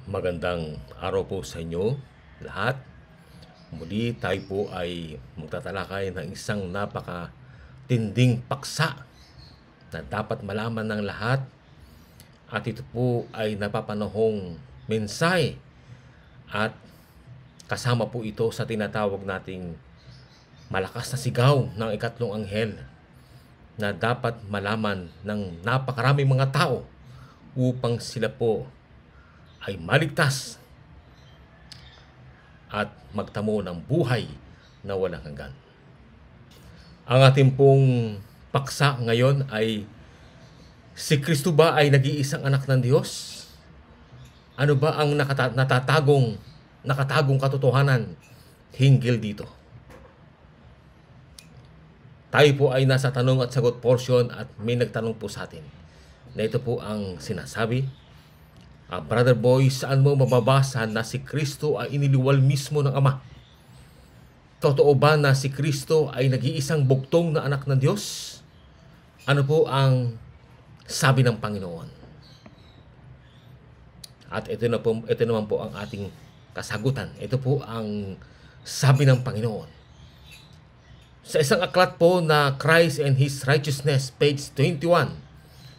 Magandang araw po sa inyo lahat. Muli tayo po ay magtatalakay ng isang napakatinding paksa na dapat malaman ng lahat. At ito po ay napapanahong mensahe at kasama po ito sa tinatawag nating malakas na sigaw ng ikatlong anghel na dapat malaman ng napakaraming mga tao upang sila po ay maligtas at magtamo ng buhay na walang hanggan. Ang ating pong paksa ngayon ay si Kristo ba ay nag-iisang anak ng Diyos? Ano ba ang nakatagong katotohanan hinggil dito? Tayo po ay nasa tanong at sagot portion at may nagtanong po sa atin na ito po ang sinasabi. Brother Boy, saan mo mababasa na si Kristo ay iniliwal mismo ng Ama? Totoo ba na si Kristo ay nag-iisang bugtong na anak ng Diyos? Ano po ang sabi ng Panginoon? At ito naman po ang ating kasagutan. Ito po ang sabi ng Panginoon. Sa isang aklat po na Christ and His Righteousness, page 21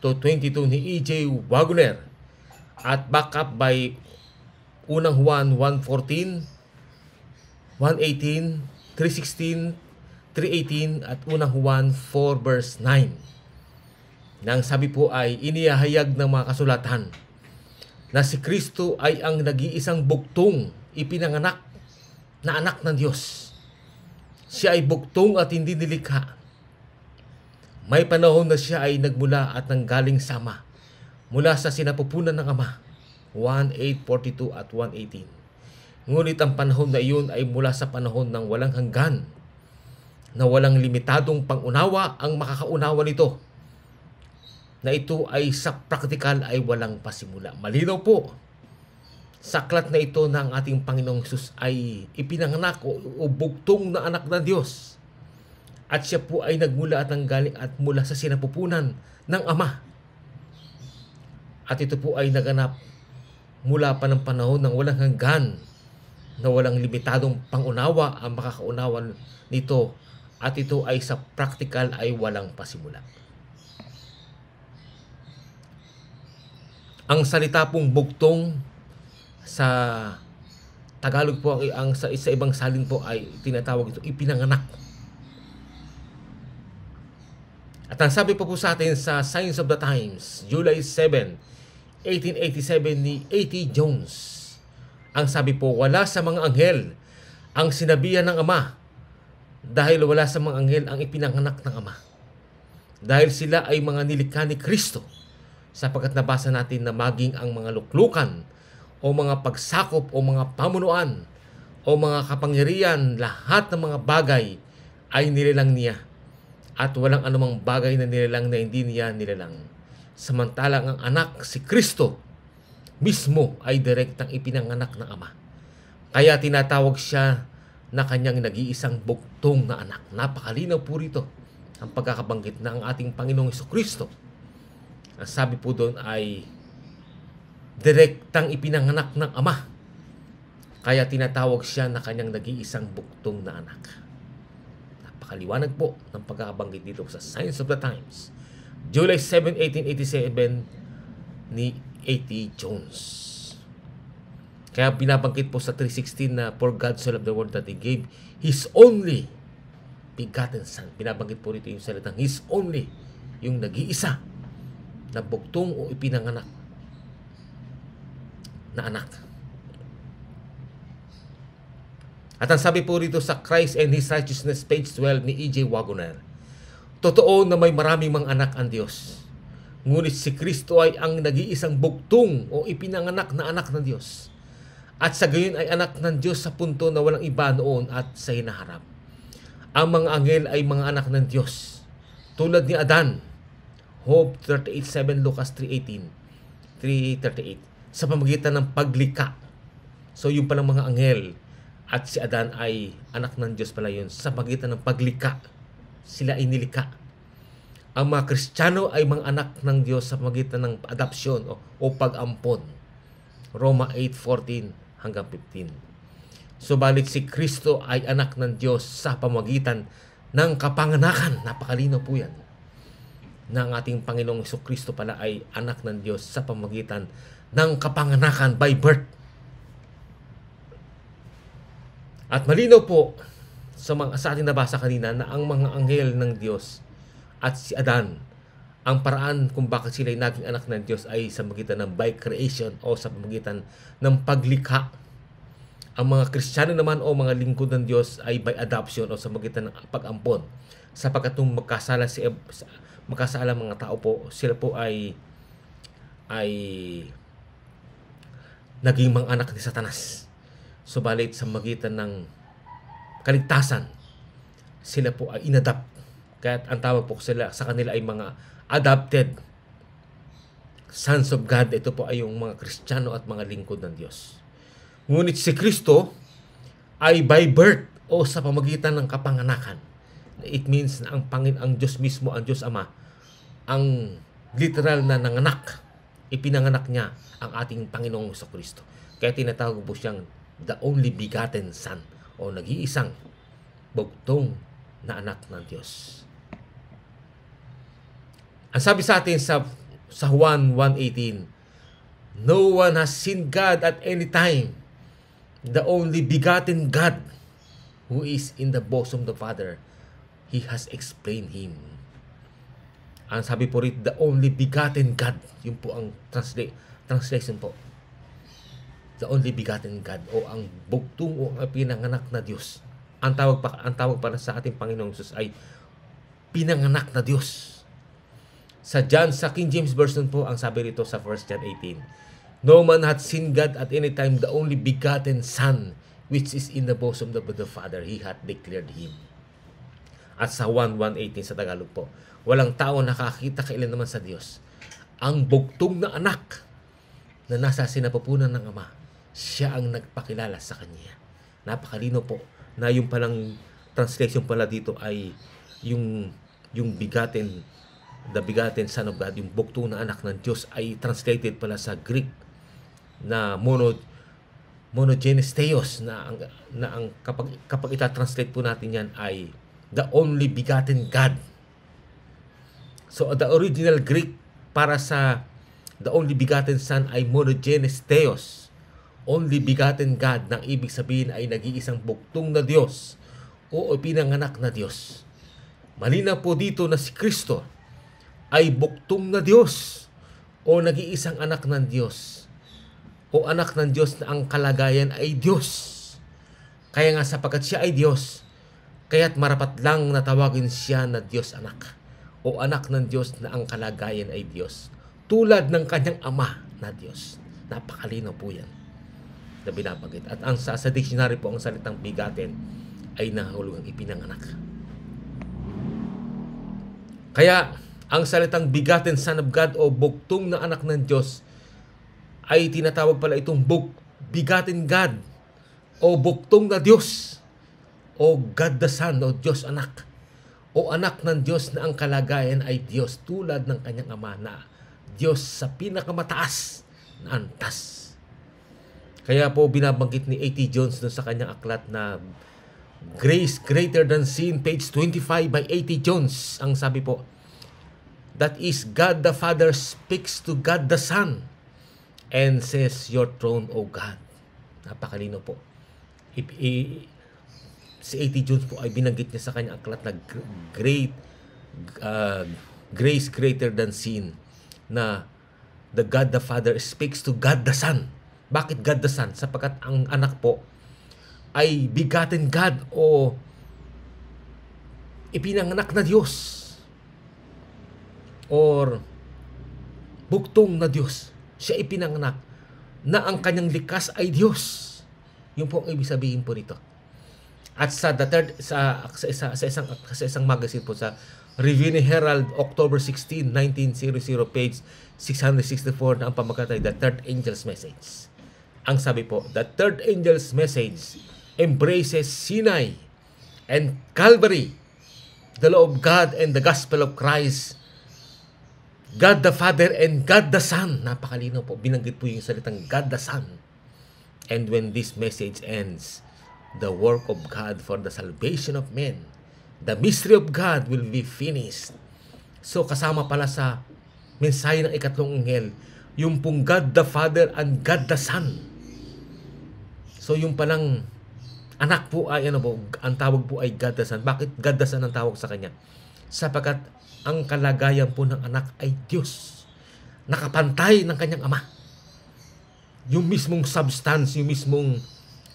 to 22 ni E.J. Wagoner, at back up by unang Juan 1:14, 1:18, 3:16, 3:18 at unang Juan 4 verse 9. Nang sabi po ay inihahayag ng mga kasulatan na si Kristo ay ang nag-iisang bugtong ipinanganak na anak ng Diyos. Siya ay bugtong at hindi nilikha. May panahon na siya ay nagmula at nanggaling sa Ama, mula sa sinapupunan ng Ama, 1:8:42 at 1:18. Ngunit ang panahon na iyon ay mula sa panahon ng walang hanggan, na walang limitadong pangunawa ang makakaunawa nito, na ito ay sa praktikal ay walang pasimula. Malinaw po, sa aklat na ito ng ating Panginoong Hesus ay ipinanganak o bugtong na anak ng Diyos. At siya po ay nagmula at nanggaling at mula sa sinapupunan ng Ama. At ito po ay naganap mula pa ng panahon ng walang hanggan, na walang limitadong pangunawa ang makakaunawa nito, at ito ay sa praktikal ay walang pasimula. Ang salita pong bugtong sa Tagalog po sa ibang salin po ay tinatawag ito ipinanganak. At ang sabi po sa atin sa Signs of the Times, July 7, 1887 ni A.T. Jones. Ang sabi po, wala sa mga anghel ang sinabihan ng Ama, dahil wala sa mga anghel ang ipinanganak ng Ama. Dahil sila ay mga nilikha ni Kristo, sapagkat nabasa natin na maging ang mga luklukan o mga pagsakop o mga pamunuan o mga kapangyarihan, lahat ng mga bagay ay nilalang niya, at walang anumang bagay na nilalang na hindi niya nilalang. Samantalang ang anak, si Kristo mismo, ay direktang ipinanganak ng Ama. Kaya tinatawag siya na kanyang nag-iisang bugtong na anak. Napakalinaw po rito ang pagkakabanggit na ang ating Panginoong Jesucristo, ang sabi po doon ay direktang ipinanganak ng Ama. Kaya tinatawag siya na kanyang nag-iisang bugtong na anak. Napakaliwanag po ng pagkakabanggit dito sa Signs of the Times, July 7, 1887 ni A.T. Jones. Kaya binabanggit po sa 3:16 na for God so loved the world that He gave His only begotten Son. Binabanggit po rito yung salitang His only, yung nag-iisa na bugtong o ipinanganak na anak. At ang sabi po rito sa Christ and His Righteousness, page 12 ni E.J. Wagoner, totoo na may maraming mga anak ang Diyos, ngunit si Kristo ay ang nag-iisang bugtong o ipinanganak na anak ng Diyos. At sa gayon ay anak ng Diyos sa punto na walang iba noon at sa hinaharap. Ang mga anghel ay mga anak ng Diyos, tulad ni Adan, Job 38:7, Lucas 3:18, 3:38, sa pamamagitan ng paglikha. So yung palang mga anghel at si Adan ay anak ng Diyos pala yun sa pamamagitan ng paglikha. Sila ay nilikha. Ang mga Kristiyano ay mga anak ng Diyos sa pamamagitan ng adopsyon o pag-ampon. Roma 8:14 hanggang 15. Subalit si Kristo ay anak ng Diyos sa pamamagitan ng kapanganakan. Napakalinaw po yan. Na ang ating Panginoong Jesucristo pala ay anak ng Diyos sa pamamagitan ng kapanganakan by birth. At malinaw po sa ating nabasa kanina na ang mga anghel ng Diyos at si Adan, ang paraan kung bakit sila ay naging anak ng Diyos ay sa pamamagitan ng by creation o sa pamamagitan ng paglikha. Ang mga Kristiyano naman o mga lingkod ng Diyos ay by adoption o sa pamamagitan ng pag-ampon. Sapagkat nung magkasala mga tao po, sila po ay naging mga anak ni Satanas. Subalit sa magitan ng kaligtasan, sila po ay inadapt. Kaya ang tawag po sila sa kanila ay mga adopted sons of God. Ito po ay yung mga Kristiyano at mga lingkod ng Diyos. Ngunit si Kristo ay by birth o sa pamamagitan ng kapanganakan. It means na ang Diyos mismo, ang Diyos Ama, ang literal na nanganak, ipinanganak niya ang ating Panginoong Jesucristo. Kaya tinatawag po siyang the only begotten Son o nag-iisang bugtong na anak ng Diyos. Ang sabi sa atin sa Juan 1:18, no one has seen God at any time. The only begotten God who is in the bosom of the Father, He has explained Him. Ang sabi po rito, the only begotten God. Yun po ang translation po. The only begotten God o ang bugtong o ang pinanganak na Diyos. Ang tawag para sa ating Panginoong Jesus ay pinanganak na Diyos. Sa King James Version po, ang sabi rito sa 1 John 18, no man hath seen God at any time, the only begotten Son, which is in the bosom of the Father, He hath declared Him. At sa 1:18 sa Tagalog po, walang tao nakakita kailan naman sa Diyos. Ang bugtong na anak na nasa sinapupunan ng Ama, siya ang nagpakilala sa Kanya. Napakalino po na yung palang translation pala dito ay yung begotten, the begotten Son of God, yung bugtong na anak ng Diyos ay translated pala sa Greek na monogenes theos na ang kapag ita-translate po natin yan ay the only begotten God. So the original Greek para sa the only begotten Son ay monogenes theos, only begotten God, na ibig sabihin ay nag-iisang bugtong na Diyos o pinanganak na Diyos. Malinaw po dito na si Kristo ay bugtong na Diyos o nag-iisang anak ng Diyos o anak ng Diyos na ang kalagayan ay Diyos. Kaya nga sapagkat siya ay Diyos, kaya't marapat lang natawagin siya na Diyos anak o anak ng Diyos na ang kalagayan ay Diyos, tulad ng kanyang Ama na Diyos. Napakalinaw po yan na binabanggit. At ang sa dictionary po, ang salitang begotten ay nahulugang ipinanganak. Kaya ang salitang begotten Son of God o bugtong na anak ng Diyos ay tinatawag pala itong begotten God o bugtong na Diyos o God the Son o Diyos anak o anak ng Diyos na ang kalagayan ay Diyos tulad ng kanyang Ama na Diyos sa pinakamataas na antas. Kaya po binabanggit ni A.T. Jones sa kanyang aklat na Grace Greater Than Sin, page 25 by A.T. Jones. Ang sabi po, that is, God the Father speaks to God the Son and says, your throne, O God. Napakalino po. Si A.T. Jones po ay binanggit niya sa kanyang aklat na Grace Greater Than Sin, na the God the Father speaks to God the Son. Bakit God the Son? Sapagkat ang anak po ay begotten God o ipinanganak na Diyos or bugtong na Diyos. Siya ipinanganak na ang kanyang likas ay Diyos. Yun po ang ibig sabihin po nito. At sa isang magazine po, sa Review ni Herald, October 16, 1900, page 664, na ang pamagatay, The Third Angel's Message. Ang sabi po, the Third Angel's Message embraces Sinai and Calvary, the law of God and the gospel of Christ, God the Father and God the Son. Napakalino po. Binanggit po yung salitang God the Son. And when this message ends, the work of God for the salvation of men, the mystery of God will be finished. So kasama pala sa mensahe ng ikatlong anghel, yung pong God the Father and God the Son. So yung palang anak po ay ang tawag po ay God the Son. Bakit God the Son ang tawag sa kanya? Sapagkat ang kalagayan po ng anak ay Diyos. Nakapantay ng kanyang ama. Yung mismong substance, yung mismong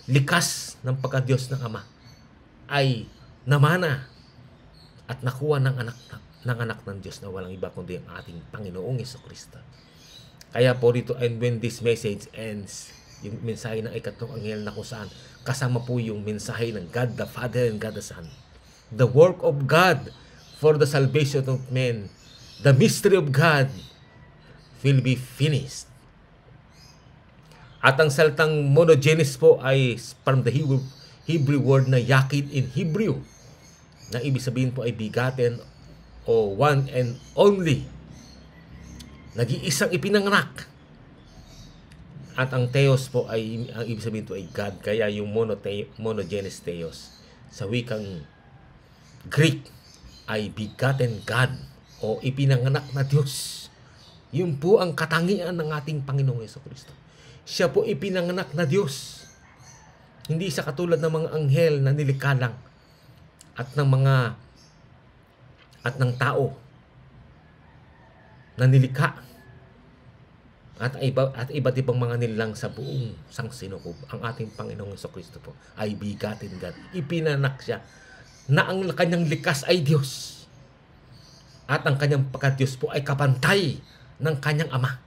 likas ng pagka-Diyos ng ama ay namana at nakuha ng anak ng Diyos na walang iba kundi ang ating Panginoong Jesucristo. Kaya po dito, and when this message ends, yung mensahe ng ikatlong anghel na kung saan kasama po yung mensahe ng God the Father and God the Son. The work of God for the salvation of men, the mystery of God will be finished. At ang salitang monogenes po ay from the Hebrew word na yakid in Hebrew, na ibig sabihin po ay bigaten o one and only. Nag-iisang ipinanganak. At ang theos po ay, ang ibig sabihin po ay God. Kaya yung monogenes theos sa wikang Greek ay begotten God o ipinanganak na Diyos. Yun po ang katangian ng ating Panginoong Jesucristo. Siya po ipinanganak na Diyos. Hindi siya katulad ng mga anghel na nilikha lang at ng tao na nilikha at iba't ibang mga nilang sa buong sangsinukob. Ang ating Panginoong Jesucristo po ay begotten God. Ipinanak siya na ang kanyang likas ay Diyos. At ang kanyang pagka-Diyos po ay kapantay ng kanyang ama.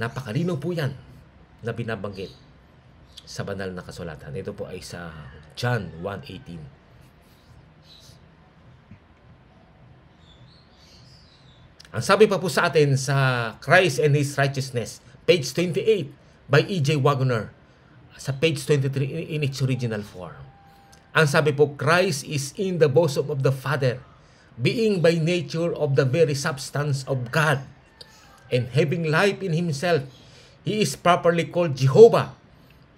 Napakalino po yan na binabanggit sa banal na kasulatan. Ito po ay sa John 1:18. Ang sabi pa po sa atin sa Christ and His Righteousness, page 28 by E.J. Wagner, sa page 23 in its original form. Ang sabi po, Christ is in the bosom of the Father, being by nature of the very substance of God, and having life in Himself. He is properly called Jehovah,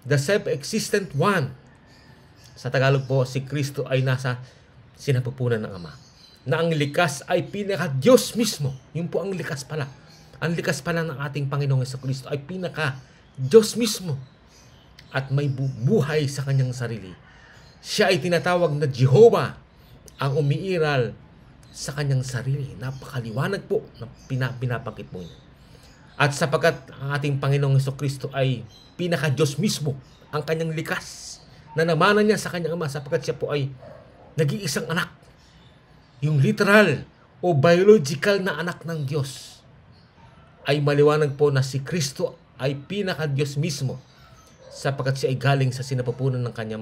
the self-existent one. Sa Tagalog po, si Kristo ay nasa sinapupunan ng Ama. Na ang likas ay pinaka-Diyos mismo. Yun po ang likas pala. Ang likas pala ng ating Panginoong Jesucristo ay pinaka-Diyos mismo. At may buhay sa kanyang sarili. Siya ay tinatawag na Jehovah, ang umiiral sa kanyang sarili. Napakaliwanag po na pinapakit mo niya. At sapagkat ang ating Panginoong Jesucristo ay pinaka-Diyos mismo, ang kanyang likas, na namana niya sa kanyang ama sapagkat siya po ay nag-iisang anak. Yung literal o biological na anak ng Diyos ay maliwanag po na si Kristo ay pinaka-Diyos mismo sapagkat siya ay galing sa sinapupunan ng kanyang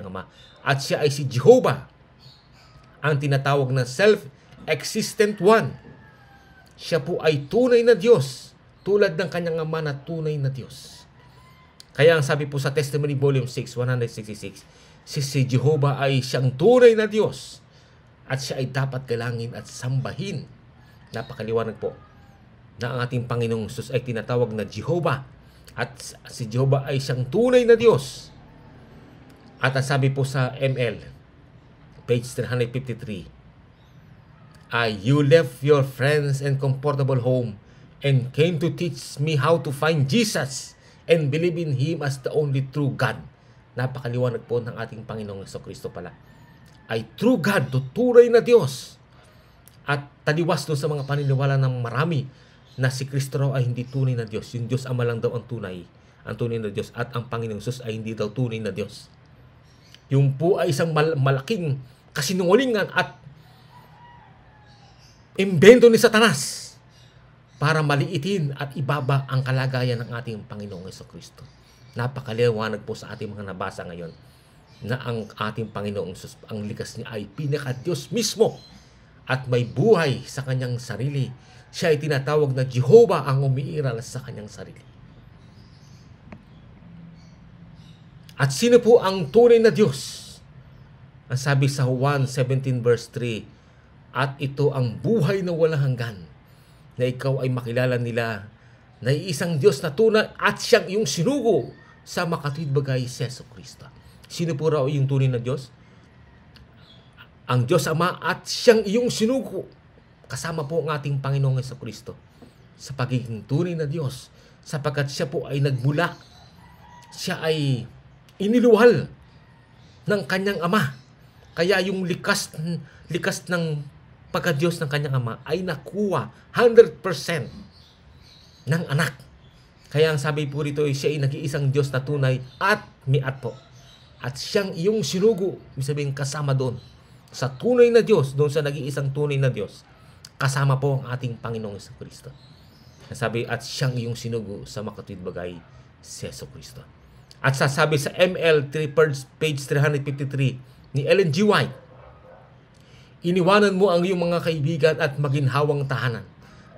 ama. At siya ay si Jehovah, ang tinatawag na self-existent one. Siya po ay tunay na Diyos, tulad ng kanyang ama na tunay na Diyos. Kaya ang sabi po sa Testimony Volume 6, 166, si Jehovah ay siyang tunay na Diyos at siya ay dapat galangin at sambahin. Napakaliwanag po na ang ating Panginoong Jesus ay tinatawag na Jehovah at si Jehovah ay siyang tunay na Diyos. At ang sabi po sa ML, page 353, you left your friends and comfortable home and came to teach me how to find Jesus and believe in Him as the only true God. Napakaliwanag po ng ating Panginoong Jesucristo pala. Ay true God, tuturay na Diyos. At taliwas doon sa mga paniniwala ng marami na si Kristo raw ay hindi tunay na Diyos. Yung Diyos Ama lang daw ang tunay na Diyos. At ang Panginoong Jesus ay hindi daw tunay na Diyos. Yung po ay isang malaking kasinungalingan at imbento ni Satanas para maliitin at ibaba ang kalagayan ng ating Panginoong Jesucristo. Napakaliwanag po sa ating mga nabasa ngayon na ang ating Panginoong Jesus, ang likas niya ay pinaka-Diyos mismo at may buhay sa kanyang sarili. Siya ay tinatawag na Jehovah, ang umiiral sa kanyang sarili. At sino po ang tunay na Diyos? Ang sabi sa Juan 17 verse 3, at ito ang buhay na walang hanggan, na ikaw ay makilala nila na isang Diyos na tunay at siyang iyong sinugo sa makatwid bagay si Jesucristo. Sino po raw yung tunay na Diyos? Ang Diyos Ama at siyang iyong sinugo. Kasama po ang ating Panginoong Jesucristo sa pagiging tunay na Diyos, sapagkat siya po ay nagmula. Siya ay iniluwal ng kanyang Ama. Kaya yung likas ng pagka-Diyos ng kanyang Ama ay nakuha 100% ng anak. Kaya ang sabi po rito ay siya ay nag-iisang Diyos na tunay at miat po. At siyang iyong sinugo, ibig sabihin kasama doon sa tunay na Diyos, doon sa nag-iisang tunay na Diyos, kasama po ang ating Panginoong Jesucristo. Sabi, at siyang iyong sinugo sa makatwid bagay si Jesucristo. At sasabi sa ML page 353 ni Ellen G. White, iniwanan mo ang iyong mga kaibigan at maginhawang tahanan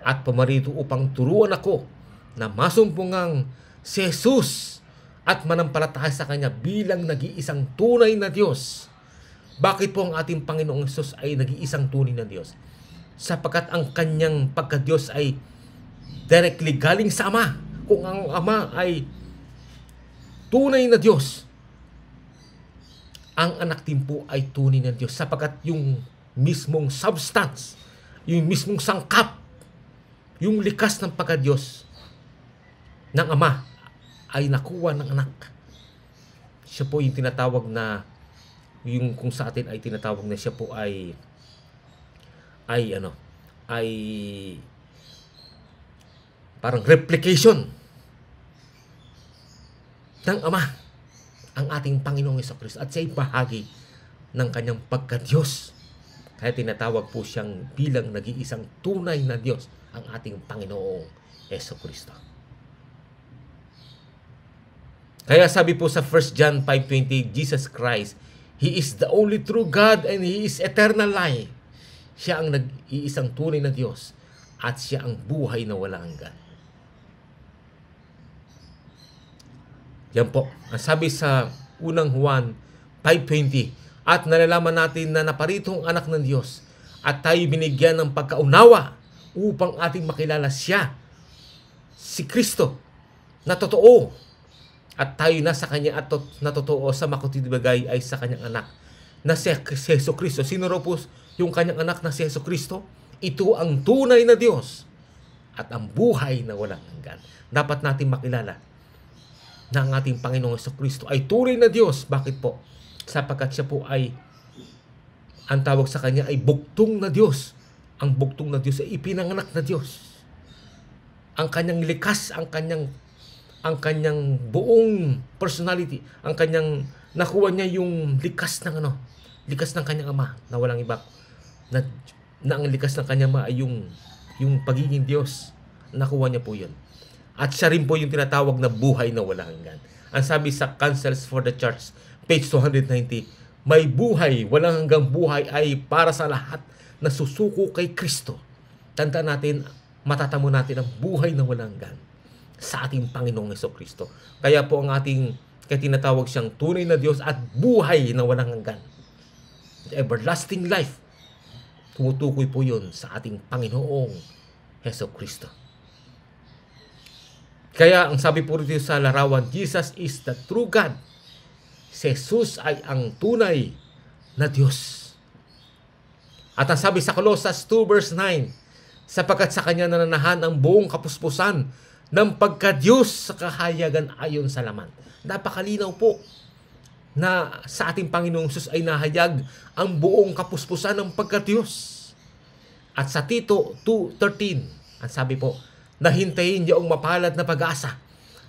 at pumarito upang turuan ako na masumpungang si Jesus at manampalataya sa Kanya bilang nag-iisang tunay na Diyos. Bakit po ang ating Panginoong Jesus ay nag-iisang tunay na Diyos? Sapagkat ang Kanyang pagka-Diyos ay directly galing sa Ama. Kung ang Ama ay tunay na Diyos, ang anak din po ay tunay na Diyos. Sapagkat yung mismong substance, yung mismong sangkap, yung likas ng pagka-Diyos ng Ama ay nakuha ng anak. Siya po yung tinatawag na, yung kung sa atin ay tinatawag na siya po ay parang replication ng Ama, ang ating Panginoong Jesucristo, at siya ay bahagi ng kanyang pagka-Diyos. Kaya tinatawag po siyang bilang nag-iisang tunay na Diyos, ang ating Panginoong Jesucristo. Kaya sabi po sa 1 John 5:20, Jesus Christ, He is the only true God and He is eternal life. Siya ang nag-iisang tunay na Diyos at siya ang buhay na walang hanggan. Yan po. Ang sabi sa unang Juan 5:20, at nalalaman natin na naparito ang anak ng Diyos at tayo binigyan ng pagkaunawa upang ating makilala siya, si Kristo, na totoo. At tayo nasa Kanya at na totoo sa makatwid bagay ay sa Kanyang anak na si Jesucristo. Sino raw po yung Kanyang anak na si Jesucristo? Ito ang tunay na Diyos at ang buhay na walang hanggan. Dapat natin makilala na ang ating Panginoong Jesucristo ay tunay na Diyos. Bakit po? Sapagkat siya po ay, ang tawag sa Kanya ay buktong na Diyos. Ang buktong na Diyos ay ipinanganak na Diyos. Ang Kanyang likas, ang kanyang buong personality, ang kanyang nakuha niya yung likas ng likas ng kanyang Ama na walang iba, na ang likas ng kanyang Ama ay yung pagiging Diyos. Nakuha niya po yun. At siya rin po yung tinatawag na buhay na walang hanggan. Ang sabi sa Counsels for the Church, page 290, may buhay, walang hanggang buhay ay para sa lahat na susuko kay Kristo. Tandaan natin, matatamo natin ang buhay na walang hanggan sa ating Panginoong Jesucristo. Kaya po ang ating, kaya tinatawag siyang tunay na Diyos at buhay na walang hanggan. Everlasting life. Tumutukoy po yun sa ating Panginoong Jesucristo. Kaya ang sabi po rito sa larawan, Jesus is the true God. Si Jesus ay ang tunay na Diyos. At ang sabi sa Colossus 2 verse 9, sapagkat sa Kanya nananahan ang buong kapuspusan ng pagka-Diyos sa kahayagan ayon sa laman. Napakalinaw po na sa ating Panginoong Jesus ay nahayag ang buong kapuspusan ng pagka-Diyos. At sa Tito 2:13, ang sabi po, nahintayin niyo ang mapalad na pag-asa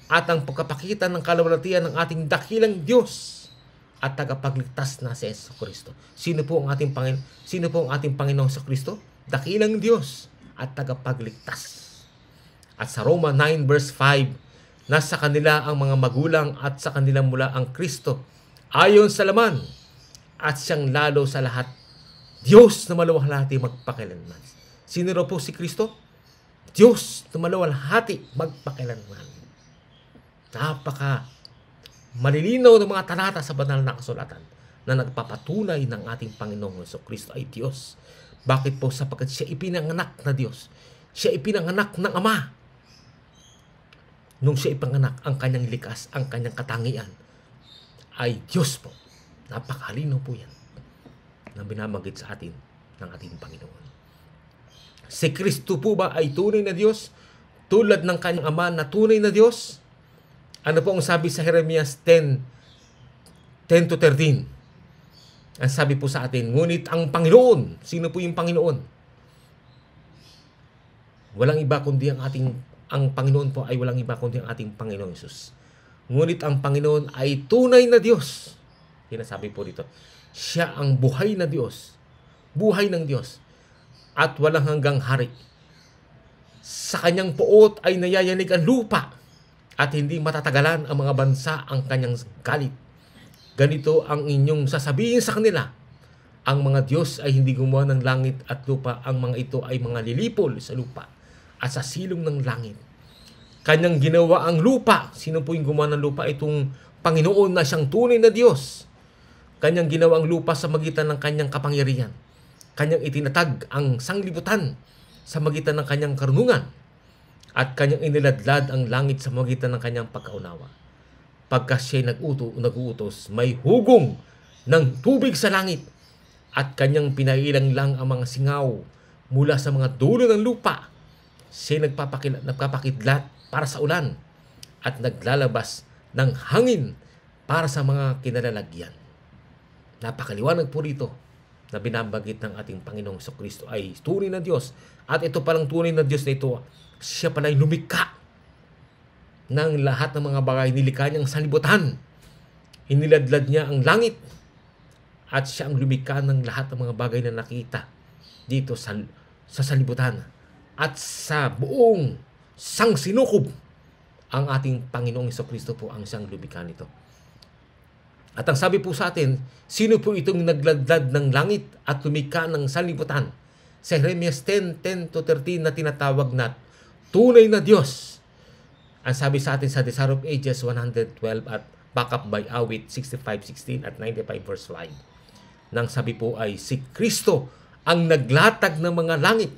at ang pagkapakita ng kalawalatian ng ating dakilang Diyos at tagapagligtas na si Jesucristo. Sino po ang ating Panginoong Jesucristo? Dakilang Diyos at tagapagligtas. At sa Roma 9 verse 5, nasa kanila ang mga magulang at sa kanila mula ang Kristo ayon sa laman at siyang lalo sa lahat Diyos na maluwalhati magpakailanman. Sino raw po si Kristo? Diyos na maluwalhati magpakailanman. Napaka malilinaw ng mga talata sa banal na kasulatan na nagpapatunay ng ating Panginoong Jesucristo ay Diyos. Bakit po? Sapagkat siya ipinanganak na Diyos. Siya ipinanganak ng Ama. Nung siya ipanganak, ang kanyang likas, ang kanyang katangian ay Diyos po. Napakalino po yan na binamagit sa atin ng ating Panginoon. Si Kristo po ba ay tunay na Diyos? Tulad ng kanyang Ama na tunay na Diyos? Ano po ang sabi sa Jeremias 10:10-13? Ang sabi po sa atin, ngunit ang Panginoon, sino po yung Panginoon? Walang iba kundi ang Panginoon po ay walang iba kundi ang ating Panginoong Hesus. Ngunit ang Panginoon ay tunay na Diyos. Sinasabi po dito, siya ang buhay na Diyos. Buhay ng Diyos. At walang hanggang hari. Sa kanyang puot ay nayayanig ang lupa at hindi matatagalan ang mga bansa ang kanyang galit. Ganito ang inyong sasabihin sa kanila. Ang mga Diyos ay hindi gumawa ng langit at lupa. Ang mga ito ay mga lilipol sa lupa at sa silong ng langit. Kanyang ginawa ang lupa. Sino po yung gumawa ng lupa? Itong Panginoon na siyang tunay na Diyos. Kanyang ginawa ang lupa sa magitan ng kanyang kapangyarihan. Kanyang itinatag ang sanglibutan sa magitan ng kanyang karunungan. At kanyang iniladlad ang langit sa magitan ng kanyang pagkaunawa. Pagka siya'y nag-uutos, may hugong ng tubig sa langit. At kanyang pinailang lang ang mga singaw mula sa mga dulo ng lupa. Siya'y nagpapakidlat para sa ulan at naglalabas ng hangin para sa mga kinalalagyan. Napakaliwanag po rito na binabagit ng ating Panginoong Jesucristo ay tunay na Diyos. At ito palang tunay na Diyos na ito, siya pala ay lumikha ng lahat ng mga bagay. Nilikha niyang sanlibutan. Iniladlad niya ang langit. At siya ang lumikha ng lahat ng mga bagay na nakita dito sa sanlibutan. At sa buong sangsinukob, ang ating Panginoong Jesucristo po ang siyang lumikha nito. At ang sabi po sa atin, sino po itong nagladlad ng langit at lumikha ng sanlibutan? Sa Jeremias 10:10-13 na tinatawag na tunay na Diyos. Ang sabi sa atin sa Desire of Ages 112 at backup by awit 65:16 at 95 verse 5. Nang sabi po ay si Kristo ang naglatag ng mga langit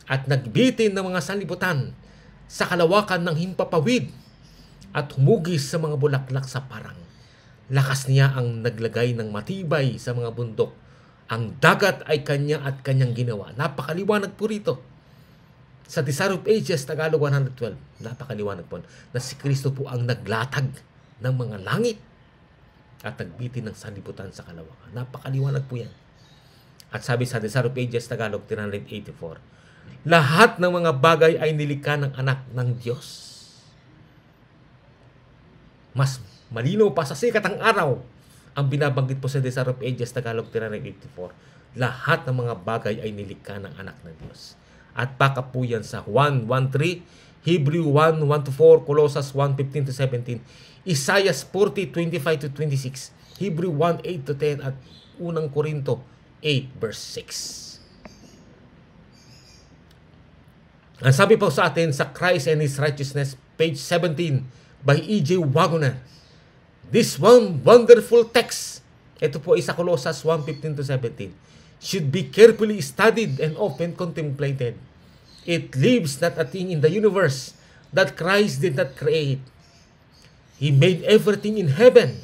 at nagbitin ng mga sanlibutan sa kalawakan ng himpapawid at humugis sa mga bulaklak sa parang. Lakas niya ang naglagay ng matibay sa mga bundok. Ang dagat ay kanya at kanyang ginawa. Napakaliwanag po rito. Sa Desire of Ages, Tagalog 112, napakaliwanag po na si Kristo po ang naglatag ng mga langit at nagbitin ng sanlibutan sa kalawakan. Napakaliwanag po yan. At sabi sa Desire of Ages, Tagalog 384, lahat ng mga bagay ay nilikha ng anak ng Diyos. Mas malinaw pa sa sikat ng araw ang binabanggit po sa Desire of Ages, Tagalog 384. Lahat ng mga bagay ay nilikha ng anak ng Diyos. At baka po yan sa 1:1-3, Hebrew 1:1-4, Colossians 1:15-17, Isaiah 40:25-26, Hebrew 1:8-10 at 1 Korinto 8 verse 6. Ang sabi po sa atin sa Christ and His Righteousness, page 17 by E.J. Wagoner. This one wonderful text, ito po ay sa Colossians 1:15-17, should be carefully studied and often contemplated. It leaves not a thing in the universe that Christ did not create. He made everything in heaven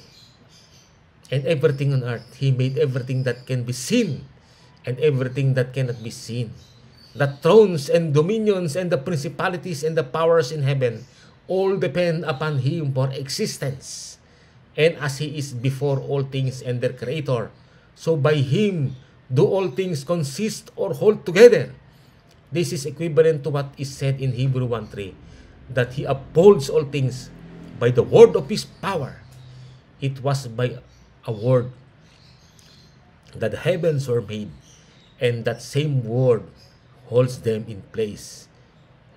and everything on earth. He made everything that can be seen and everything that cannot be seen. The thrones and dominions and the principalities and the powers in heaven all depend upon Him for existence. And as He is before all things and their Creator, so by Him do all things consist or hold together. This is equivalent to what is said in Hebrew 1:3, that He upholds all things by the word of His power. It was by a word that the heavens were made, and that same word holds them in place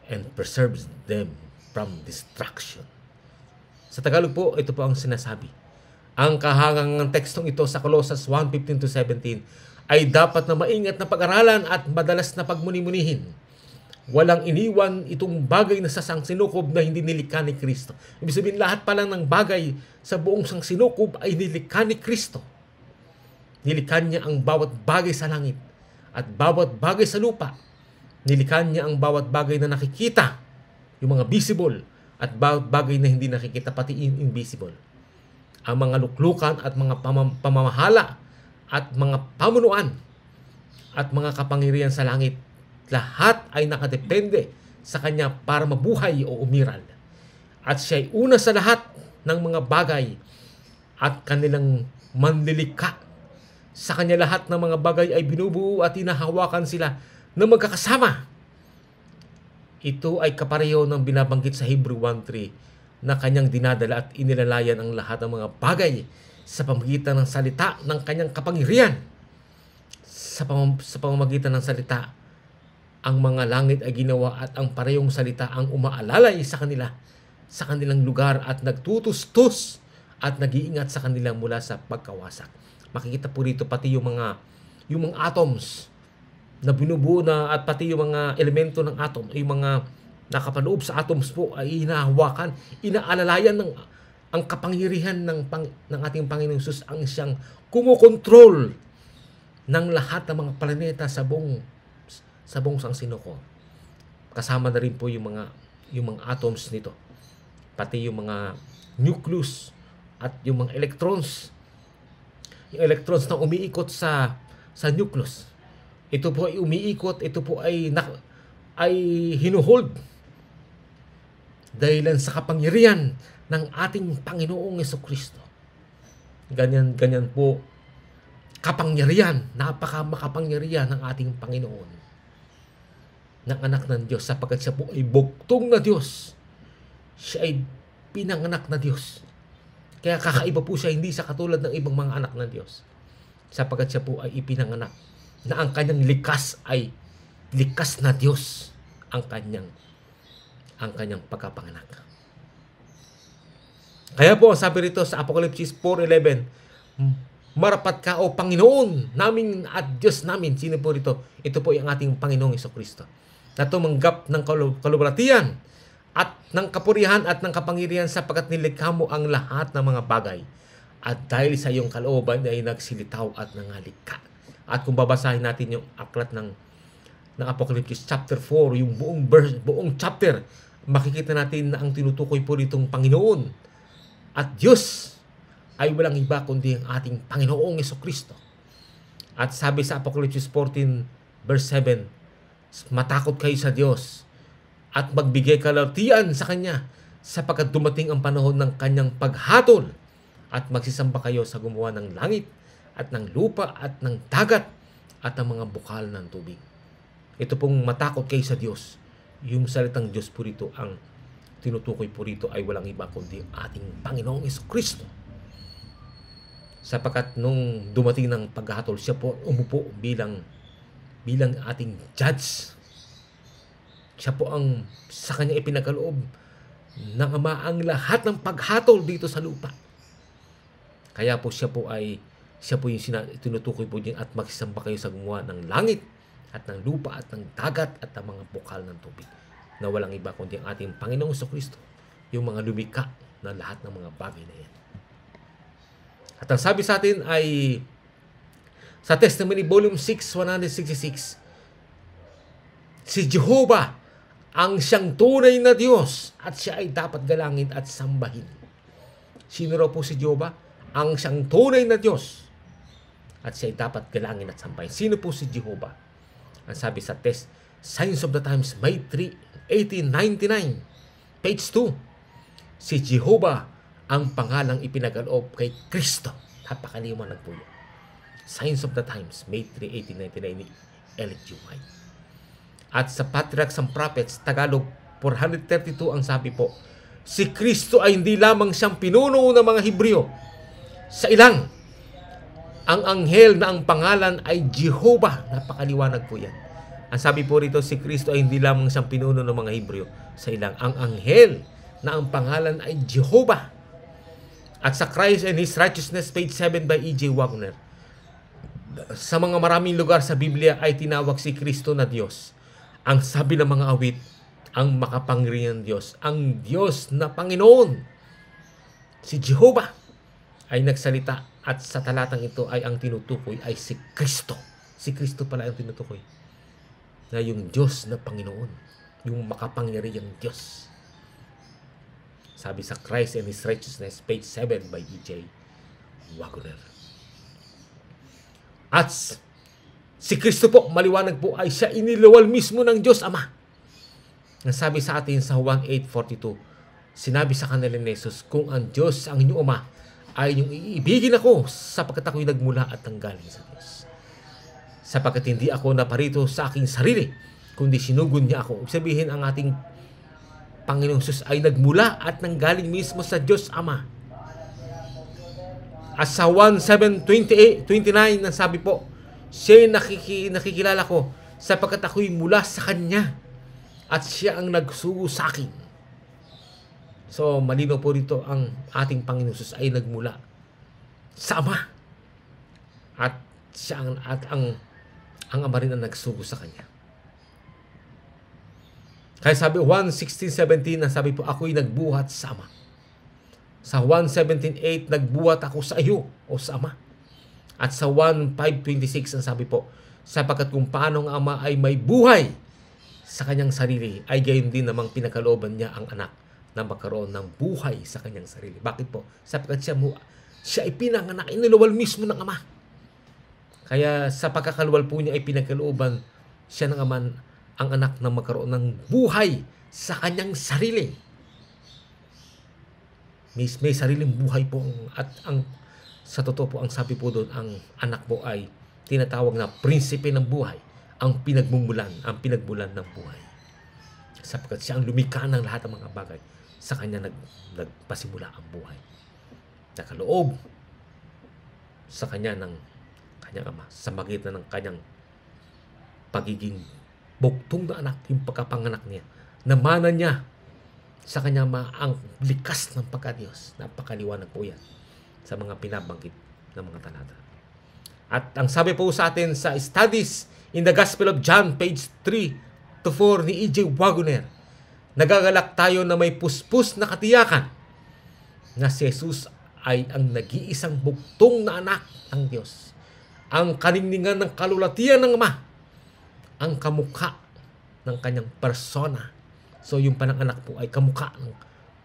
and preserves them from destruction. Sa Tagalog po, ito po ang sinasabi. Ang kahangang tekstong ito sa Colossians 1:15-17 ay dapat na maingat na pag-aralan at madalas na pagmuni-munihin. Walang iniwan itong bagay na sa sangsinukob na hindi nilikha ni Kristo. Ibig sabihin, lahat pa lang ng bagay sa buong sangsinukob ay nilikha ni Kristo. Nilikha niya ang bawat bagay sa langit at bawat bagay sa lupa. Nilikha niya ang bawat bagay na nakikita, yung mga visible, at bawat bagay na hindi nakikita, pati invisible. Ang mga luklukan at mga pamamahala at mga pamunuan at mga kapangyarihan sa langit, lahat ay nakadepende sa Kanya para mabuhay o umiral. At Siya ay una sa lahat ng mga bagay at kanilang manlilikha. Sa Kanya lahat ng mga bagay ay binubuo at hinahawakan sila na magkakasama. Ito ay kapareho ng binabanggit sa Hebrew 1:3 na Kanyang dinadala at inilalayan ang lahat ng mga bagay sa pamamagitan ng salita ng Kanyang kapangyarihan. Sa pamamagitan ng salita, ang mga langit ay ginawa at ang parehong salita ang umaalalay sa kanila sa kanilang lugar at nagtutustos at nag-iingat sa kanila mula sa pagkawasak. Makikita po rito pati yung mga atoms na binubuo na at pati yung mga elemento ng atom, yung mga nakapaloob sa atoms po ay hinahawakan, inaalalayan ng ang kapangyarihan ng ating Panginoong Hesus ang siyang kumokontrol ng lahat ng mga planeta sa buong sangsinuko. Kasama na rin po yung mga atoms nito. Pati yung mga nucleus at yung mga electrons. Yung electrons na umiikot sa nucleus. Ito po ay umiikot, ito po ay hinuhold dahilan sa kapangyarihan ng ating Panginoong Jesucristo. Ganyan po kapangyarihan, napaka-makapangyarihan ng ating Panginoon, ng anak ng Diyos, sapagkat Siya po ay buktong na Diyos. Siya ay pinanganak na Diyos. Kaya kakaiba po siya, hindi sa katulad ng ibang mga anak ng Diyos. Sapagkat Siya po ay ipinanganak na ang Kanyang likas ay likas na Diyos ang kanyang pagkapanganak. Kaya po, sabi rito sa Apocalypse 4:11, marapat ka o Panginoon namin at Diyos namin. Sino po rito? Ito po yung ating Panginoong Jesucristo, na tumanggap ng kaluwalhatian at ng kapurihan at ng kapangyarihan sapagkat nilikha mo ang lahat ng mga bagay. At dahil sa iyong kalooban ay nagsilitaw at nangalikha. At kung babasahin natin yung aklat ng Apocalypse chapter 4, yung buong chapter, makikita natin na ang tinutukoy po ditong Panginoon at Diyos ay walang iba kundi ang ating Panginoong Jesucristo. At sabi sa Apocalypse 14 verse 7, matakot kayo sa Diyos at magbigay kaluwalhatian sa Kanya sapagkat dumating ang panahon ng Kanyang paghatol at magsisamba kayo sa gumawa ng langit at ng lupa at ng dagat at ng mga bukal ng tubig. Ito pong matakot kayo sa Diyos. Yung salitang Diyos po rito, ang tinutukoy po rito ay walang iba kundi ating Panginoong Jesucristo. Sapagkat nung dumating ng paghatol, Siya po umupo bilang ating judge. Siya po ang sa Kanya ipinagkaloob ng Ama ang lahat ng paghatol dito sa lupa. Kaya po siya po yung tinutukoy po din at magsisamba kayo sa gumawa ng langit at ng lupa at ng dagat at ng mga bukal ng tubig, na walang iba kundi ang ating Panginoong Jesucristo, yung mga lumikha na lahat ng mga bagay na yan. At ang sabi sa atin ay sa Testimony Volume 6, 166, si Jehovah ang siyang tunay na Diyos at Siya ay dapat galangin at sambahin. Sino raw po si Jehovah? Ang siyang tunay na Diyos at Siya ay dapat galangin at sambahin. Sino po si Jehovah? Ang sabi sa Signs of the Times, May 3, 1899, page 2, si Jehovah ang pangalang ipinagkaloob kay Kristo. Napakaliwanag po yun. Signs of the Times, May 3, 1899 ni Ellen G. White. At sa Patriarchs and Prophets, Tagalog 432, ang sabi po, si Kristo ay hindi lamang siyang pinuno ng mga Hebreo. Sa ilang, ang anghel na ang pangalan ay Jehovah. Napakaliwanag po yan. Ang sabi po rito, si Kristo ay hindi lamang siyang pinuno ng mga Hebreo. Sa ilang, ang anghel na ang pangalan ay Jehovah. At sa Christ and His Righteousness, page 7 by E.J. Wagner, sa mga maraming lugar sa Biblia ay tinawag si Kristo na Diyos. Ang sabi ng mga awit, ang makapangyarihan Diyos, ang Diyos na Panginoon. Si Jehovah ay nagsalita at sa talatang ito ay ang tinutukoy ay si Kristo. Si Kristo pala ang tinutukoy. na yung Diyos na Panginoon, yung makapangyarihang Diyos. Sabi sa Christ and His Righteousness, page 7 by E.J. Waggoner. At si Kristo po, maliwanag po, ay siya iniluwal mismo ng Diyos Ama. Nasabi sa atin sa Juan 8:42, sinabi sa kanila ni Jesus, kung ang Diyos ang inyong Ama, ay inyong iibigin ako sapagkat ako'y nagmula at nanggaling sa Diyos. Sapagkat hindi ako naparito sa aking sarili, kundi sinugod niya ako. Ibig sabihin, ang ating Panginoong Jesus ay nagmula at nanggaling mismo sa Diyos Ama. At sa 1:7-29, sabi po, siya nakikilala ko sapagkat ako'y mula sa Kanya at siya ang nagsugo sa akin. So, malino po dito ang ating Panginoon Jesus ay nagmula sa Ama. At siya ang Ama rin ang nagsugo sa Kanya. Kaya sabi 1:16-17 na sabi po, ako'y nagbuhat sa Ama. Sa 1:17-8, nagbuhat ako sa iyo o sa Ama. At sa 1:5-26 ang sabi po, sapagkat kung paano ang Ama ay may buhay sa kanyang sarili, ay gayon din namang pinagkalooban niya ang anak na magkaroon ng buhay sa kanyang sarili. Bakit po? Sapagkat siya ay pinanganak, iniluwal mismo ng Ama. Kaya sa pagkakaluwal po niya ay pinagkalooban siya ng Ama, ang anak na magkaroon ng buhay sa kanyang sarili. May sariling buhay po at sa totoo po ang sabi po doon, ang anak po ay tinatawag na prinsipe ng buhay, ang pinagmumulan ng buhay. Sapagkat siya ang lumikha ng lahat ng mga bagay, sa kanya nagpasimula ang buhay. Nakaloob sa kanya ng kanyang Ama, sa magitan ng kanyang pagiging buktong na anak, yung pagkapanganak niya, namana niya sa kanya ang likas ng pagka-Diyos. Napakaliwanag po yan sa mga pinabangkit ng mga talata. At ang sabi po sa atin sa Studies in the Gospel of John, page 3-4 ni E.J. Waggoner, nagagalak tayo na may puspos na katiyakan na si Jesus ay ang nag-iisang buktong na anak ng Diyos, ang kaningningan ng kalulatian ng Ama, ang kamukha ng kanyang persona. So yung pananganak po ay kamukha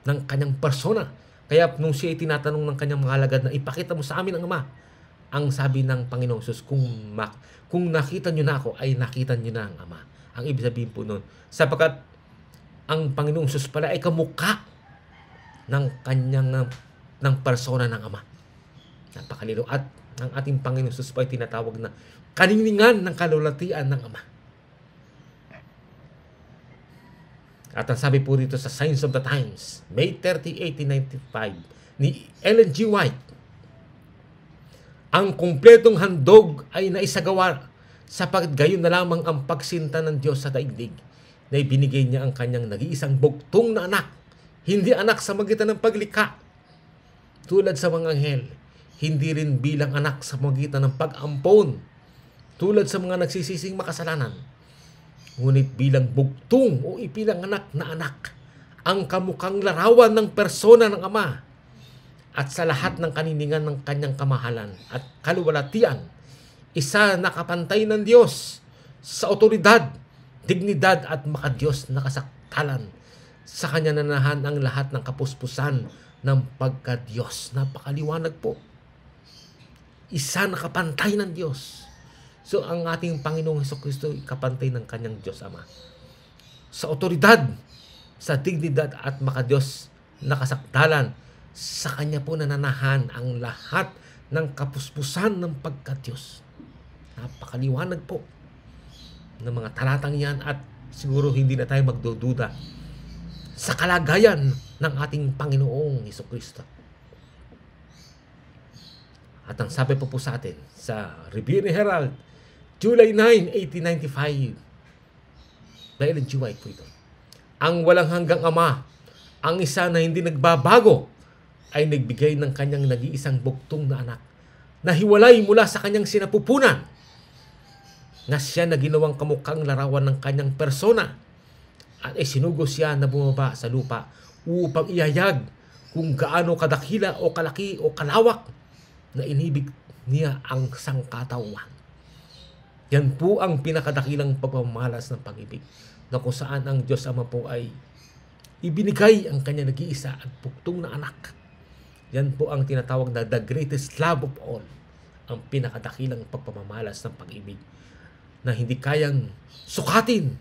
ng kanyang persona. Kaya nung siya tinatanong ng kanyang mga alagad na ipakita mo sa amin ang Ama, ang sabi ng Panginoong Jesus, kung nakita nyo na ako, ay nakita nyo na ang Ama. Ang ibig sabihin po nun, sapagkat ang Panginoong Jesus pala ay kamukha ng persona ng Ama. Napakalino. At ang ating Panginoong Jesus po ay tinatawag na kaningningan ng kalulatian ng Ama. At ang sabi po dito sa Signs of the Times, May 30, 1895, ni Ellen G. White, ang kumpletong handog ay naisagawa sapagkat gayon na lamang ang pagsinta ng Diyos sa daigdig na ibinigay niya ang kanyang nag-iisang bugtong na anak, hindi anak sa magitan ng paglikha, tulad sa mga anghel, hindi rin bilang anak sa magitan ng pag-ampon, tulad sa mga nagsisising makasalanan, ngunit bilang bugtong o ipinanganak na anak, ang kamukhang larawan ng persona ng Ama, at sa lahat ng kaniningan ng kanyang kamahalan at kaluwalhatian, isa nakapantay ng Diyos sa otoridad, dignidad at makadiyos na kasaktalan. Sa kanya nanahan ang lahat ng kapuspusan ng pagkadiyos. Napakaliwanag po. Isa nakapantay ng Diyos. So, ang ating Panginoong Hesukristo kapantay ng kanyang Diyos Ama. Sa otoridad, sa dignidad at makadiyos na kasakdalan, sa kanya po nananahan ang lahat ng kapuspusan ng pagkadiyos. Napakaliwanag po ng mga talatang yan at siguro hindi na tayo magdududa sa kalagayan ng ating Panginoong Hesukristo. At ang sabi po sa atin sa Review and Herald, July 9, 1895, dahil Ellen G. White po ito, ang walang hanggang Ama, ang isa na hindi nagbabago, ay nagbigay ng kanyang nag-iisang buktong na anak na hiwalay mula sa kanyang sinapupunan, na siya na ginawang kamukhang larawan ng kanyang persona, at isinugo siya na bumaba sa lupa upang iyayag kung gaano kadakila o kalaki o kalawak na inibig niya ang sangkatawan. Yan po ang pinakadakilang pagmamalas ng pag-ibig, na kung saan ang Diyos Ama po ay ibinigay ang kanya nag-iisa at buktong na anak. Yan po ang tinatawag na the greatest love of all, ang pinakadakilang pagpamamalas ng pag-ibig na hindi kayang sukatin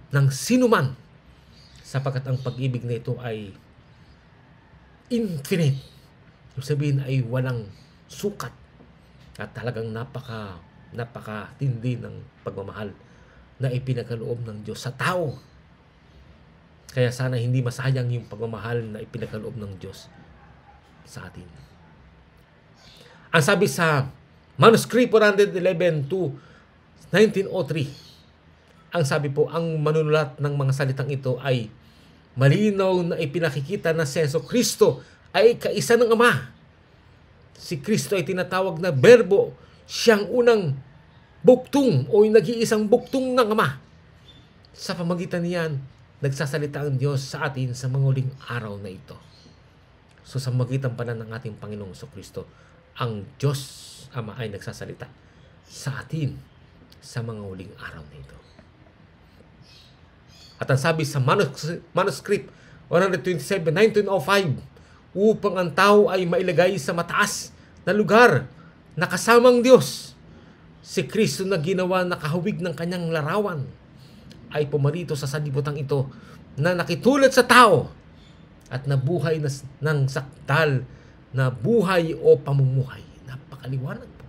ng sinuman, sapagkat ang pag-ibig na ito ay infinite. Ibig sabihin ay walang sukat at talagang napakatindi ng pagmamahal na ipinagkaloob ng Diyos sa tao. Kaya sana hindi masayang yung pagmamahal na ipinagkaloob ng Diyos sa atin. Ang sabi sa Manuscript 411 to 1903, ang sabi po, ang manunulat ng mga salitang ito ay malinaw na ipinakikita na si Jesucristo ay kaisa ng Ama. Si Kristo ay tinatawag na berbo, siyang unang buktong o nag-iisang buktong ng Ama. Sa pamagitan niyan, nagsasalita ang Diyos sa atin sa mga huling araw na ito. So sa magitan pala ng ating Panginoong Jesucristo, ang Diyos Ama ay nagsasalita sa atin sa mga huling araw na ito. At ang sabi sa Manuscript 127, 1905, upang ang tao ay mailagay sa mataas na lugar na kasamang Diyos, si Kristo na ginawa na kahawig ng kanyang larawan ay pumarito sa sanlibutan ito na nakitulad sa tao at nabuhay ng sakdal na buhay o pamumuhay. Napakaliwanag po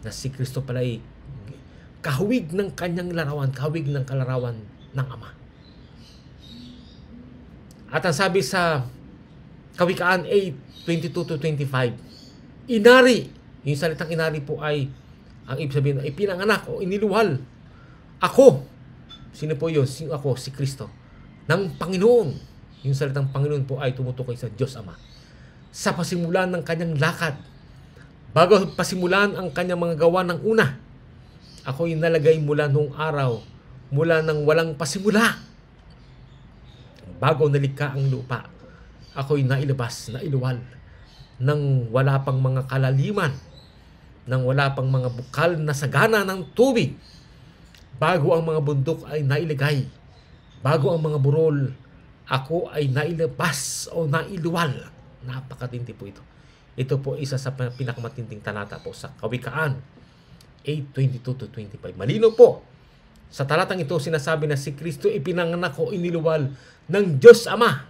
na si Kristo pala ay kahawig ng kanyang larawan, kahawig ng kalarawan ng Ama. At ang sabi sa Kawikaan 8:22-25, inari, yung salitang inari po ay, ang ibig sabihin ay pinanganak o iniluwal. Ako, sino po yun? Ako, si Kristo, ng Panginoon. Yung salitang Panginoon po ay tumutukoy sa Diyos Ama. Sa pasimulan ng kanyang lakad, bago pasimulan ang kanyang mga gawa ng una, ako'y nalagay mula noong araw, mula nang walang pasimula. Bago nalikha ang lupa, ako'y nailabas, nailuwal, nang wala pang mga kalaliman, nang wala pang mga bukal na sagana ng tubig. Bago ang mga bundok ay nailagay, bago ang mga burol, ako ay nailabas o nailuwal. Napakatindi po ito. Ito po isa sa pinakamatinding talata po sa Kawikaan 8:22-25. Malino po. Sa talatang ito sinasabi na si Kristo ipinanganak o iniluwal ng Diyos Ama.